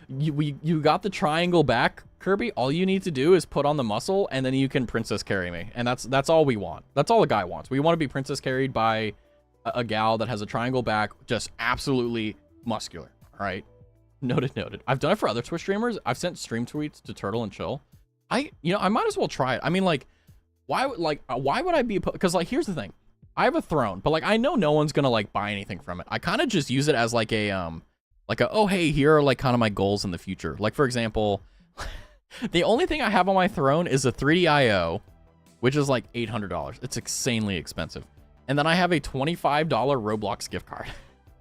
you got the triangle back, Kirby. All you need to do is put on the muscle, and then you can princess carry me. And that's all we want. That's all a guy wants. We want to be princess carried by a gal that has a triangle back, just absolutely muscular, all right? Noted. I've done it for other Twitch streamers. I've sent stream tweets to Turtle and Chill. I might as well try it. I mean, like, why would I be? Because like, here's the thing. I have a throne, but like, I know no one's gonna like buy anything from it. I kind of just use it as like a oh hey, here are like kind of my goals in the future. Like for example, the only thing I have on my throne is a 3DIO, which is like $800. It's insanely expensive. And then I have a $25 Roblox gift card.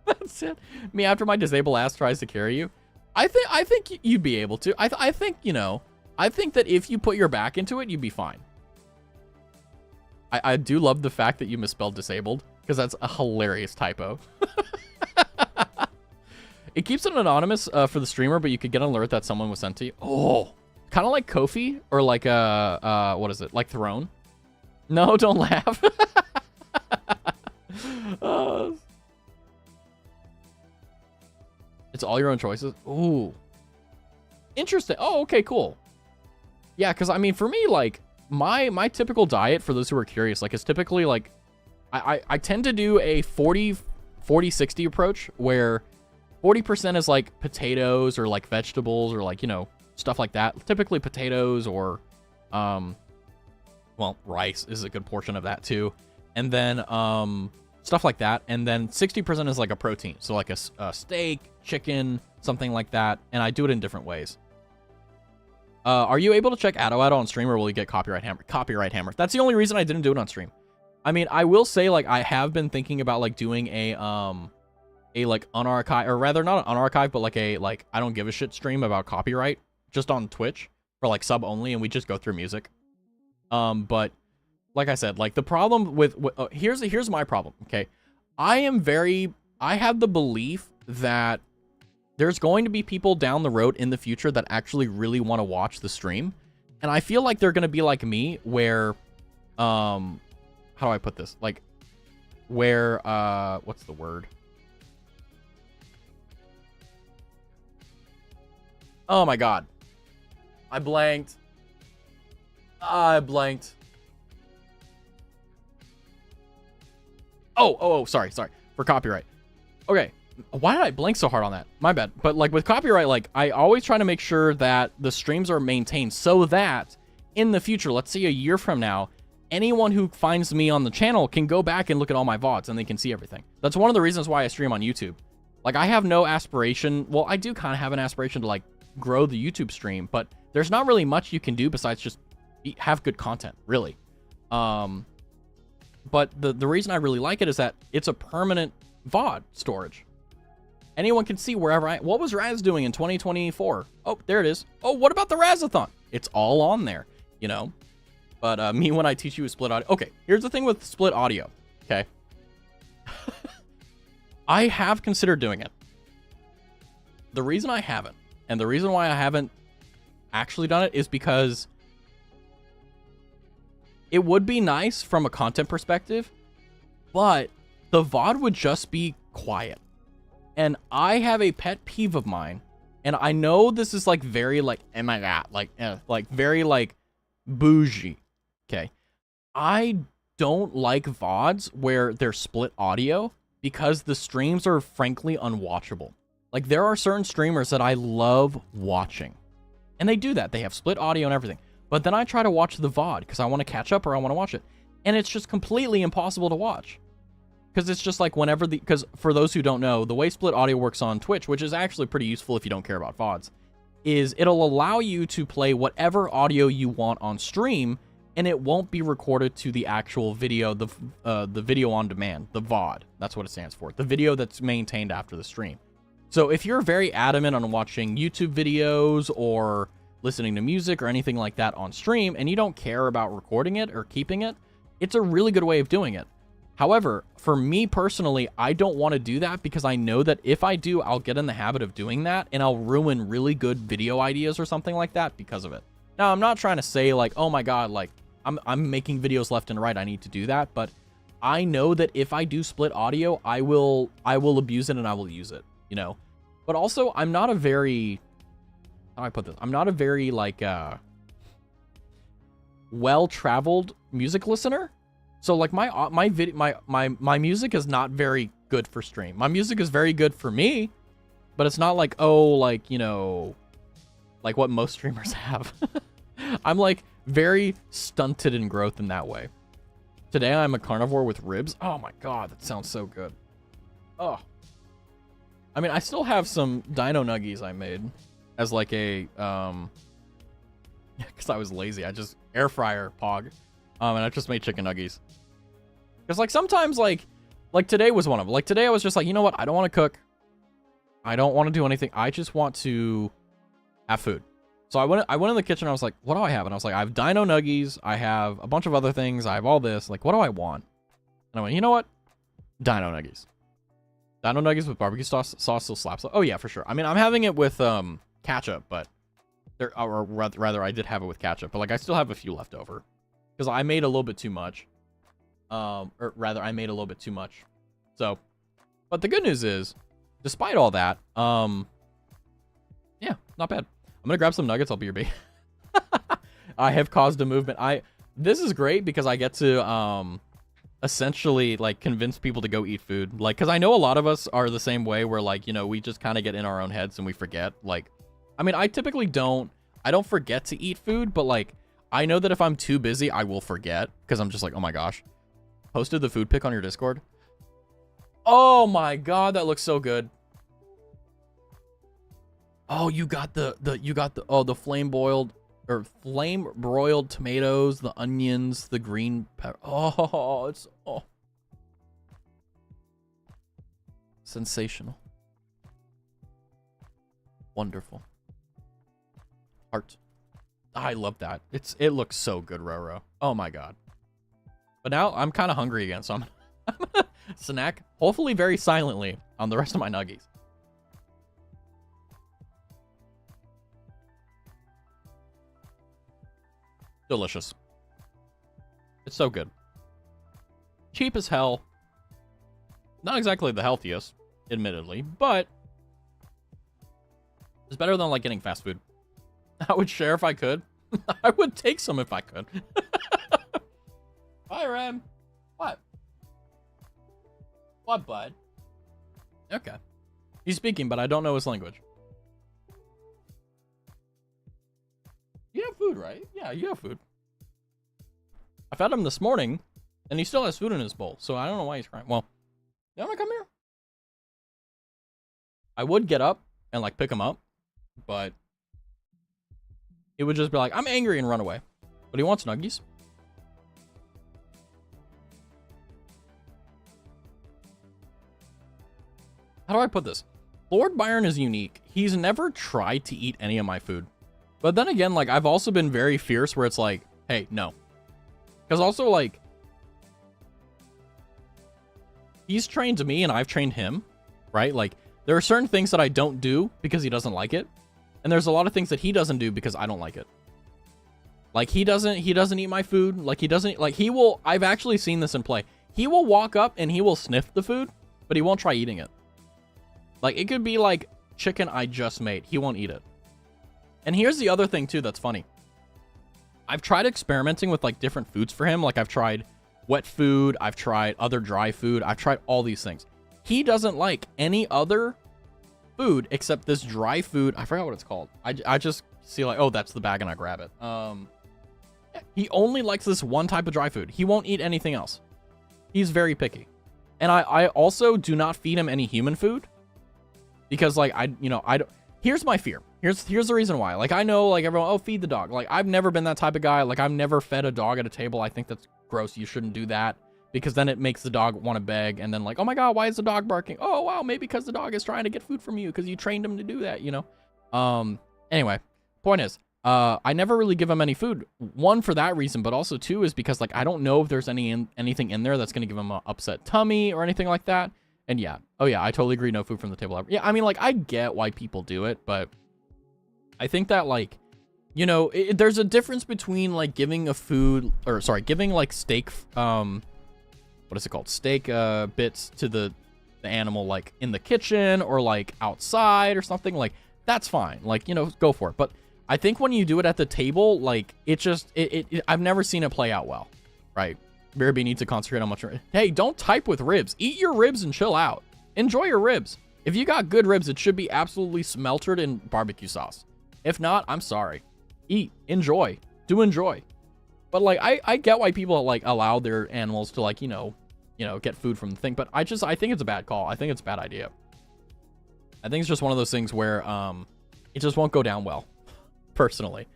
That's it. Me after my disabled ass tries to carry you. I think you'd be able to. I think, you know, I think that if you put your back into it, you'd be fine. I do love the fact that you misspelled disabled, because that's a hilarious typo. It keeps it anonymous for the streamer, but you could get an alert that someone was sent to you. Oh, kind of like Kofi or like what is it? Like Throne? No, don't laugh. It's all your own choices. Ooh, interesting. Oh, okay, cool. Yeah, because I mean, for me, like my typical diet, for those who are curious, like is typically like I tend to do a 40-60 approach where 40% is like potatoes or like vegetables or like, you know, stuff like that. Typically potatoes or well, rice is a good portion of that too. And then stuff like that. And then 60% is like a protein. So like a steak, chicken, something like that. And I do it in different ways. Are you able to check Addo on stream, or will you get copyright hammer? Copyright hammer. That's the only reason I didn't do it on stream. I mean, I will say, like, I have been thinking about like doing a like unarchived, or rather not an unarchived, but like a like I don't give a shit stream about copyright just on Twitch for like sub only, and we just go through music. But like I said, like the problem with here's my problem. Okay, I have the belief that there's going to be people down the road in the future that actually really want to watch the stream. And I feel like they're going to be like me where, how do I put this? Like where, what's the word? Oh my God. I blanked. Oh, sorry. For copyright. Okay. Why did I blank so hard on that? My bad. But like with copyright, like I always try to make sure that the streams are maintained so that in the future, let's say a year from now, anyone who finds me on the channel can go back and look at all my VODs and they can see everything. That's one of the reasons why I stream on YouTube. Like I have no aspiration. Well, I do kind of have an aspiration to like grow the YouTube stream, but there's not really much you can do besides just have good content, really. But the reason I really like it is that it's a permanent VOD storage. Anyone can see wherever what was Raz doing in 2024? Oh, there it is. Oh, what about the Razathon? It's all on there, you know? But me, when I teach you a split audio. Okay, here's the thing with split audio, okay? I have considered doing it. The reason I haven't, and the reason why I haven't actually done it is because it would be nice from a content perspective, but the VOD would just be quiet. And I have a pet peeve of mine, and I know this is like very like, oh my God, like very like bougie. Okay. I don't like VODs where they're split audio because the streams are frankly unwatchable. Like there are certain streamers that I love watching, and they do that. They have split audio and everything. But then I try to watch the VOD because I want to catch up or I want to watch it. And it's just completely impossible to watch. Because it's just like whenever because for those who don't know, the way split audio works on Twitch, which is actually pretty useful if you don't care about VODs, is it'll allow you to play whatever audio you want on stream, and it won't be recorded to the actual video, the video on demand, the VOD. That's what it stands for. The video that's maintained after the stream. So if you're very adamant on watching YouTube videos or listening to music or anything like that on stream, and you don't care about recording it or keeping it, it's a really good way of doing it. However, for me personally, I don't want to do that because I know that if I do, I'll get in the habit of doing that and I'll ruin really good video ideas or something like that because of it. Now, I'm not trying to say like, oh my God, like I'm making videos left and right, I need to do that, but I know that if I do split audio, I will abuse it and I will use it, you know? But also, I'm not a very, how do I put this? I'm not a very like well-traveled music listener. So like my music is not very good for stream. My music is very good for me, but it's not like, oh, like, you know, like what most streamers have. I'm like very stunted in growth in that way. Today I'm a carnivore with ribs. Oh my god, that sounds so good. Oh. I mean, I still have some dino nuggies I made as like a because I was lazy. I just air fryer pog. And I just made chicken nuggies. Cuz like sometimes like today was one of them. Like today I was just like, you know what? I don't want to cook. I don't want to do anything. I just want to have food. So I went in the kitchen. I was like, what do I have? And I was like, I have dino nuggies. I have a bunch of other things. I have all this. Like, what do I want? And I went, you know what? Dino nuggies. Dino nuggies with barbecue sauce still slaps. Oh yeah, for sure. I mean, I'm having it with ketchup, but or rather, I did have it with ketchup, but like I still have a few left over because I made a little bit too much. Or rather, I made a little bit too much. So, but the good news is, despite all that, yeah, not bad. I'm gonna grab some nuggets. I'll be your bait. I have caused a movement. This is great because I get to essentially like convince people to go eat food. Like, because I know a lot of us are the same way where like, you know, we just kind of get in our own heads and we forget. Like, I mean, I typically don't forget to eat food, but like I know that if I'm too busy, I will forget because I'm just like, oh my gosh. Posted the food pic on your Discord. Oh my god, that looks so good. Oh, you got the flame broiled tomatoes, the onions, the green pepper. Oh, it's sensational. Wonderful. Heart. I love that. It looks so good, Roro. Oh my god. But now I'm kind of hungry again, so I'm gonna snack, hopefully very silently, on the rest of my nuggies. Delicious. It's so good. Cheap as hell. Not exactly the healthiest, admittedly, but it's better than like getting fast food. I would share if I could. I would take some if I could. Hi, Ram. What? What, bud? Okay. He's speaking, but I don't know his language. You have food, right? Yeah, you have food. I fed him this morning, and he still has food in his bowl, so I don't know why he's crying. Well, you want to come here? I would get up and, like, pick him up, but it would just be like, I'm angry and run away. But he wants nuggies. How do I put this? Lord Byron is unique. He's never tried to eat any of my food. But then again, like, I've also been very fierce where it's like, hey, no. Because also, like, he's trained me and I've trained him, right? Like, there are certain things that I don't do because he doesn't like it. And there's a lot of things that he doesn't do because I don't like it. Like, he doesn't eat my food. Like, he will, I've actually seen this in play. He will walk up and he will sniff the food, but he won't try eating it. Like, it could be like chicken I just made. He won't eat it. And here's the other thing too that's funny. I've tried experimenting with like different foods for him. Like, I've tried wet food. I've tried other dry food. I've tried all these things. He doesn't like any other food except this dry food. I forgot what it's called. I just see like, oh, that's the bag and I grab it. He only likes this one type of dry food. He won't eat anything else. He's very picky. And I also do not feed him any human food because like, I don't, here's my fear. Here's the reason why. Like, I know like everyone, oh, feed the dog. Like, I've never been that type of guy. Like, I've never fed a dog at a table. I think that's gross. You shouldn't do that because then it makes the dog want to beg. And then like, oh my God, why is the dog barking? Oh, wow. Maybe because the dog is trying to get food from you because you trained him to do that, you know? Anyway, point is, I never really give him any food. One, for that reason, but also two is because like, I don't know if there's anything in there that's going to give him an upset tummy or anything like that. And yeah. Oh yeah, I totally agree. No food from the table ever. Yeah. I mean, like, I get why people do it, but I think that like, you know, there's a difference between like giving giving like steak, what is it called? Steak, bits to the animal, like in the kitchen or like outside or something. Like, that's fine. Like, you know, go for it. But I think when you do it at the table, like I've never seen it play out well, right? BRB needs to concentrate on much. Hey, don't type with ribs. Eat your ribs and chill out. Enjoy your ribs. If you got good ribs, it should be absolutely smeltered in barbecue sauce. If not, I'm sorry. Eat, enjoy, do enjoy. But like, I get why people like allow their animals to like, get food from the thing. But I think it's a bad call. I think it's a bad idea. I think it's just one of those things where it just won't go down well, personally.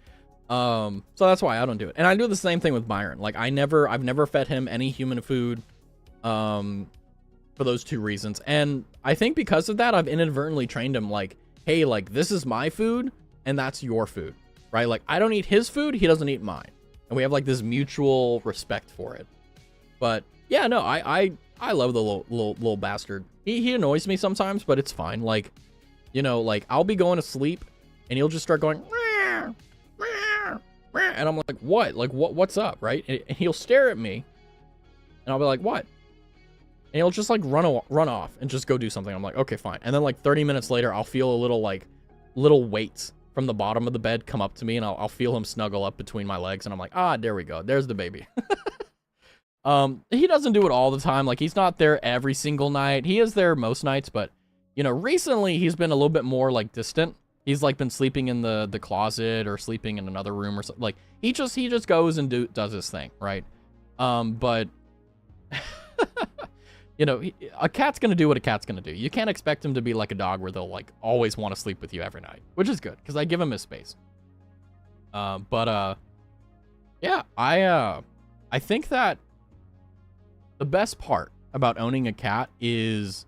So that's why I don't do it. And I do the same thing with Byron. Like I've never fed him any human food, for those two reasons. And I think because of that, I've inadvertently trained him like, hey, like this is my food and that's your food, right? Like I don't eat his food, he doesn't eat mine. And we have like this mutual respect for it. But yeah, no, I love the little bastard. He annoys me sometimes, but it's fine. Like, like I'll be going to sleep and he'll just start going, meow, meow, meow. And I'm like, what? Like what's up, right? And he'll stare at me and I'll be like, what? And he'll just like run off and just go do something. I'm like, okay, fine. And then like 30 minutes later, I'll feel a little weights from the bottom of the bed come up to me, and I'll feel him snuggle up between my legs, and I'm like, there we go. There's the baby. He doesn't do it all the time. Like, he's not there every single night. He is there most nights, but, recently he's been a little bit more, like, distant. He's, like, been sleeping in the closet or sleeping in another room or something. Like, he just goes and does his thing, right? But... a cat's gonna do what a cat's gonna do. You can't expect him to be like a dog where they'll like always want to sleep with you every night, which is good because I give him his space. Yeah, I think that the best part about owning a cat is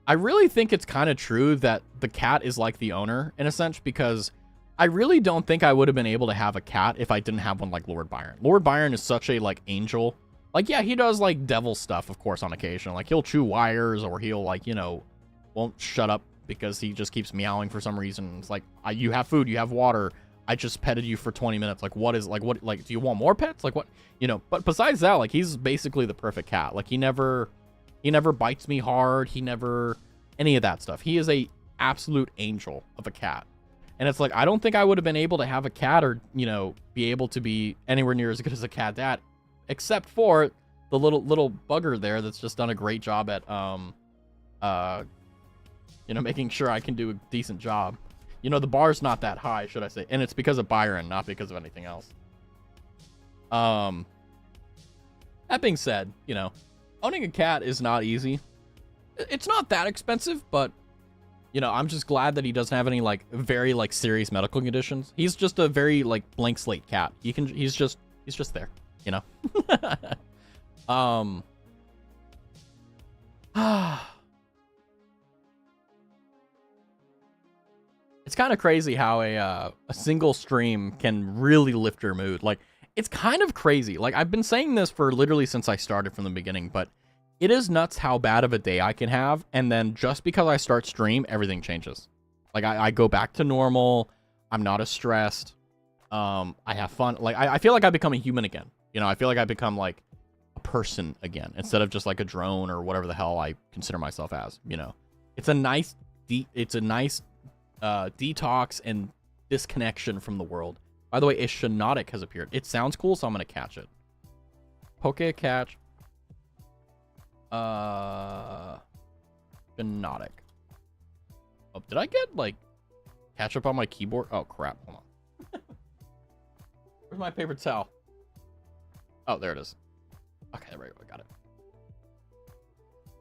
I really think it's kind of true that the cat is like the owner in a sense, because I really don't think I would have been able to have a cat if I didn't have one like Lord Byron. Lord Byron is such a like angel. Like, yeah, he does, like, devil stuff, of course, on occasion. Like, he'll chew wires, or he'll, like, won't shut up because he just keeps meowing for some reason. It's like, you have food, you have water. I just petted you for 20 minutes. Like, what, do you want more pets? Like, what, but besides that, like, he's basically the perfect cat. Like, he never bites me hard. He never, any of that stuff. He is a absolute angel of a cat. And it's like, I don't think I would have been able to have a cat or, be able to be anywhere near as good as a cat dad. Except for the little bugger there that's just done a great job at making sure I can do a decent job. The bar's not that high, should I say. And it's because of Byron, not because of anything else. That being said, owning a cat is not easy. It's not that expensive, but I'm just glad that he doesn't have any like very like serious medical conditions. He's just a very like blank slate cat. He's just there. It's kind of crazy how a single stream can really lift your mood. Like, it's kind of crazy. Like, I've been saying this for literally since I started from the beginning, but it is nuts how bad of a day I can have. And then just because I start stream, everything changes. Like, I go back to normal. I'm not as stressed. I have fun. Like, I feel like I become a human again. I feel like I become like a person again instead of just like a drone or whatever the hell I consider myself as. It's a nice detox and disconnection from the world. By the way, a Shinotic has appeared. It sounds cool, so I'm gonna catch it. Poke catch. Shinotic. Oh, did I get like catch up on my keyboard? Oh crap! Hold on. Where's my paper towel? Oh, there it is. Okay, there we go. I got it.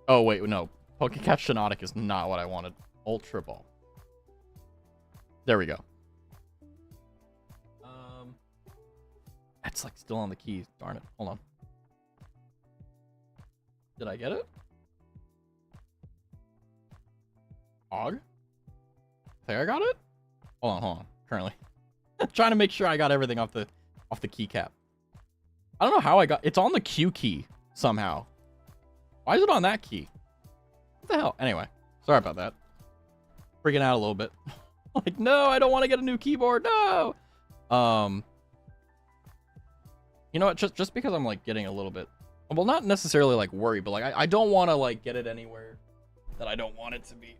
Oh, wait, no. Pokecat Shinotic is not what I wanted. Ultra Ball. There we go. That's like still on the keys. Darn it. Hold on. Did I get it? Og? I think I got it? Hold on. Currently. Trying to make sure I got everything off the keycap. I don't know how I got... It's on the Q key, somehow. Why is it on that key? What the hell? Anyway, sorry about that. Freaking out a little bit. Like, no, I don't want to get a new keyboard. No! You know what? Just because I'm, like, getting a little bit... Well, not necessarily, like, worried, but, like, I don't want to, like, get it anywhere that I don't want it to be.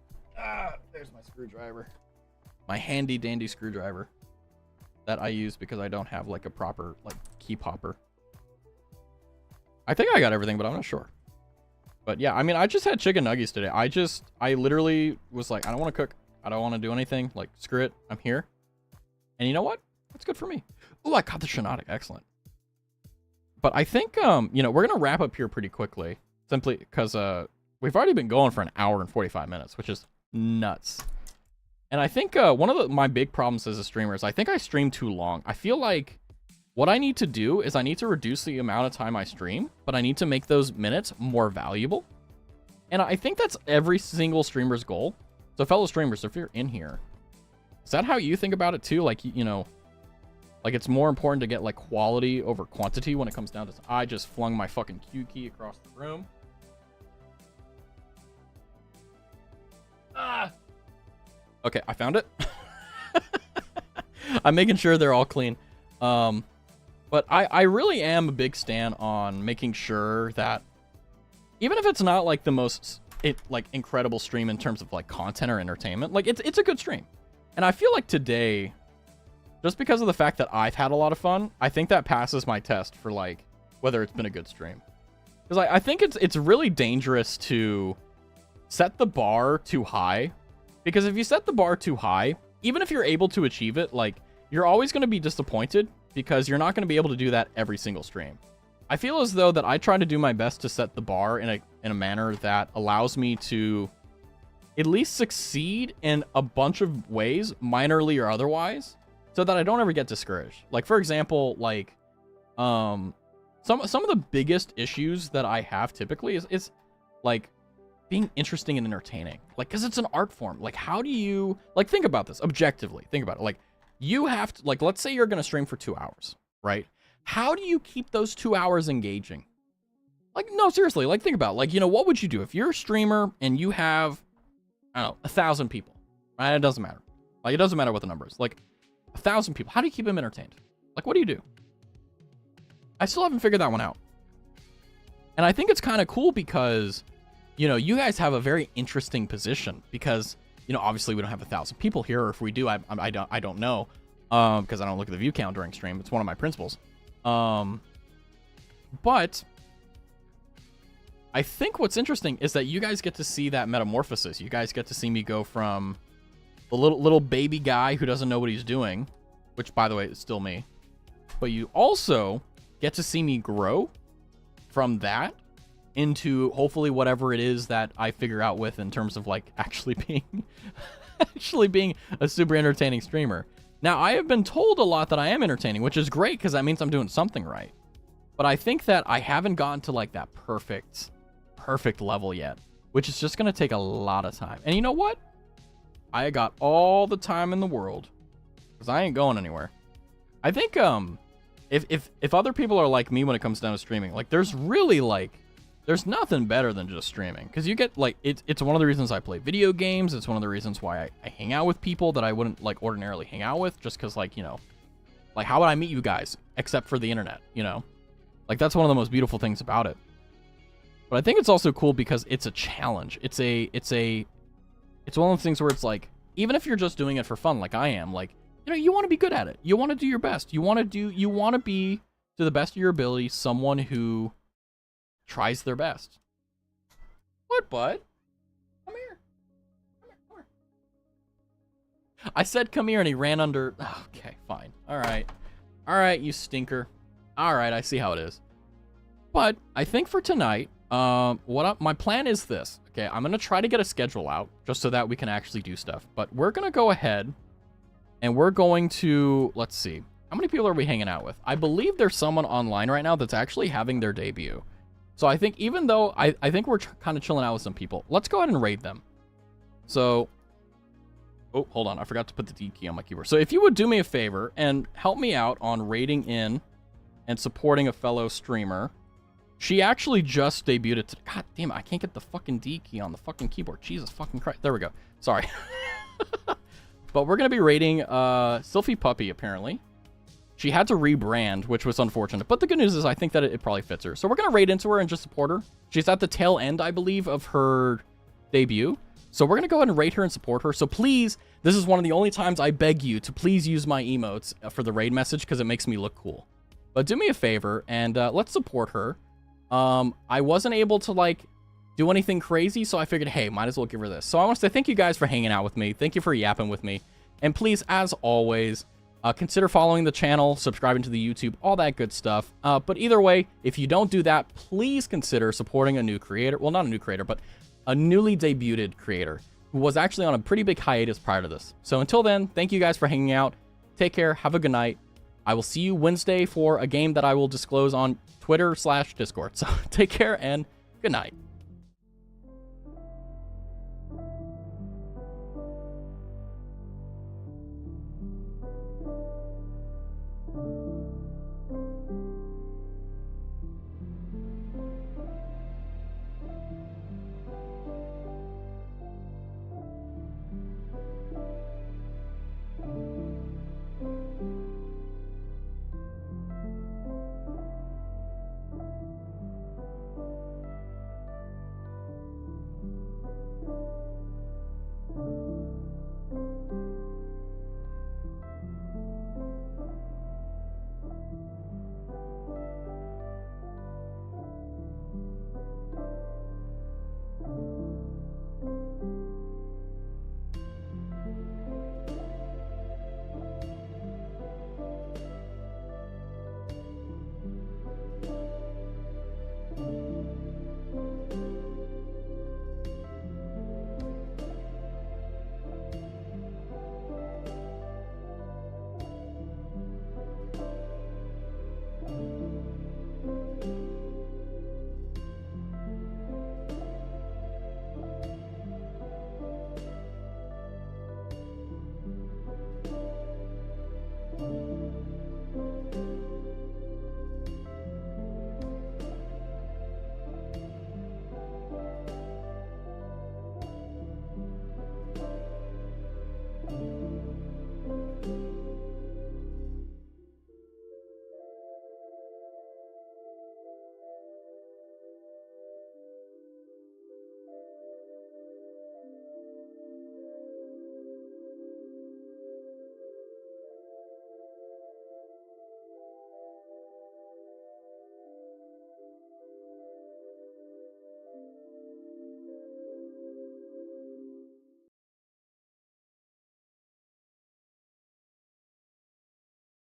There's my screwdriver. My handy-dandy screwdriver that I use because I don't have, like, a proper, like, key popper. I think I got everything, but I'm not sure. But yeah, I mean, I just had chicken nuggets today. I literally was like, I don't want to cook. I don't want to do anything. Like, screw it. I'm here. And you know what? That's good for me. Oh, I caught the Shinotic. Excellent. But I think, you know, we're going to wrap up here pretty quickly. Simply because we've already been going for an hour and 45 minutes, which is nuts. And I think one of my big problems as a streamer is I think I stream too long. I feel like what I need to do is I need to reduce the amount of time I stream, but I need to make those minutes more valuable. And I think that's every single streamer's goal. So fellow streamers, if you're in here, is that how you think about it too? Like, you know, like it's more important to get like quality over quantity when it comes down to... I just flung my fucking Q key across the room. Ah! Okay, I found it. I'm making sure they're all clean. But I really am a big stan on making sure that even if it's not like the most incredible stream in terms of like content or entertainment, like it's a good stream. And I feel like today, just because of the fact that I've had a lot of fun, I think that passes my test for like whether it's been a good stream. Because I think it's really dangerous to set the bar too high. Because if you set the bar too high, even if you're able to achieve it, like you're always going to be disappointed because you're not going to be able to do that every single stream. I feel as though that I try to do my best to set the bar in a manner that allows me to at least succeed in a bunch of ways, minorly or otherwise, so that I don't ever get discouraged. Like, for example, like some of the biggest issues that I have typically is like being interesting and entertaining. Like, because it's an art form. Like, how do you, like, think about this objectively. Think about it. Like, you have to, like, let's say you're going to stream for 2 hours, right? How do you keep those 2 hours engaging? Like, no, seriously, like, think about it. Like, you know, what would you do if you're a streamer and you have, I don't know, 1,000 people, right? It doesn't matter. Like, it doesn't matter what the number is. Like, 1,000 people. How do you keep them entertained? Like, what do you do? I still haven't figured that one out. And I think it's kind of cool because, you know, you guys have a very interesting position because, you know, obviously we don't have 1,000 people here, or if we do, I don't know, because I don't look at the view count during stream. It's one of my principles. But I think what's interesting is that you guys get to see that metamorphosis. You guys get to see me go from the little baby guy who doesn't know what he's doing, which, by the way, is still me. But you also get to see me grow from that into hopefully whatever it is that I figure out with in terms of like actually being a super entertaining streamer. Now, I have been told a lot that I am entertaining, which is great because that means I'm doing something right. But I think that I haven't gotten to like that perfect level yet, which is just going to take a lot of time. And you know what? I got all the time in the world because I ain't going anywhere. I think if other people are like me when it comes down to streaming, like there's nothing better than just streaming because you get like it's one of the reasons I play video games. It's one of the reasons why I hang out with people that I wouldn't like ordinarily hang out with, just because, like, you know, like how would I meet you guys except for the internet, you know? Like that's one of the most beautiful things about it. But I think it's also cool because it's a challenge. It's one of those things where it's like, even if you're just doing it for fun like I am, like, you know, you want to be good at it. You want to do your best. You want to be, to the best of your ability, someone who tries their best. What, bud? Come here. Come here. I said come here and he ran under. Okay, fine. All right, you stinker. All right, I see how it is. But I think for tonight, my plan is this. Okay, I'm gonna try to get a schedule out just so that we can actually do stuff. But we're gonna go ahead and we're going to, let's see, how many people are we hanging out with? I believe there's someone online right now that's actually having their debut. So I think even though I think we're kind of chilling out with some people, let's go ahead and raid them. So, oh, hold on, I forgot to put the D key on my keyboard. So if you would do me a favor and help me out on raiding in and supporting a fellow streamer. She actually just debuted it. God damn it, I can't get the fucking D key on the fucking keyboard. Jesus fucking Christ. There we go. Sorry. But we're going to be raiding Sylphie Puppy, apparently. She had to rebrand, which was unfortunate. But the good news is I think that it probably fits her. So we're going to raid into her and just support her. She's at the tail end, I believe, of her debut. So we're going to go ahead and raid her and support her. So please, this is one of the only times I beg you to please use my emotes for the raid message because it makes me look cool. But do me a favor and let's support her. I wasn't able to, like, do anything crazy, so I figured, hey, might as well give her this. So I want to say thank you guys for hanging out with me. Thank you for yapping with me. And please, as always, consider following the channel, subscribing to the YouTube, all that good stuff. But either way, if you don't do that, please consider supporting a new creator. Well, not a new creator, but a newly debuted creator who was actually on a pretty big hiatus prior to this. So until then, thank you guys for hanging out. Take care. Have a good night. I will see you Wednesday for a game that I will disclose on Twitter/Discord. So take care and good night.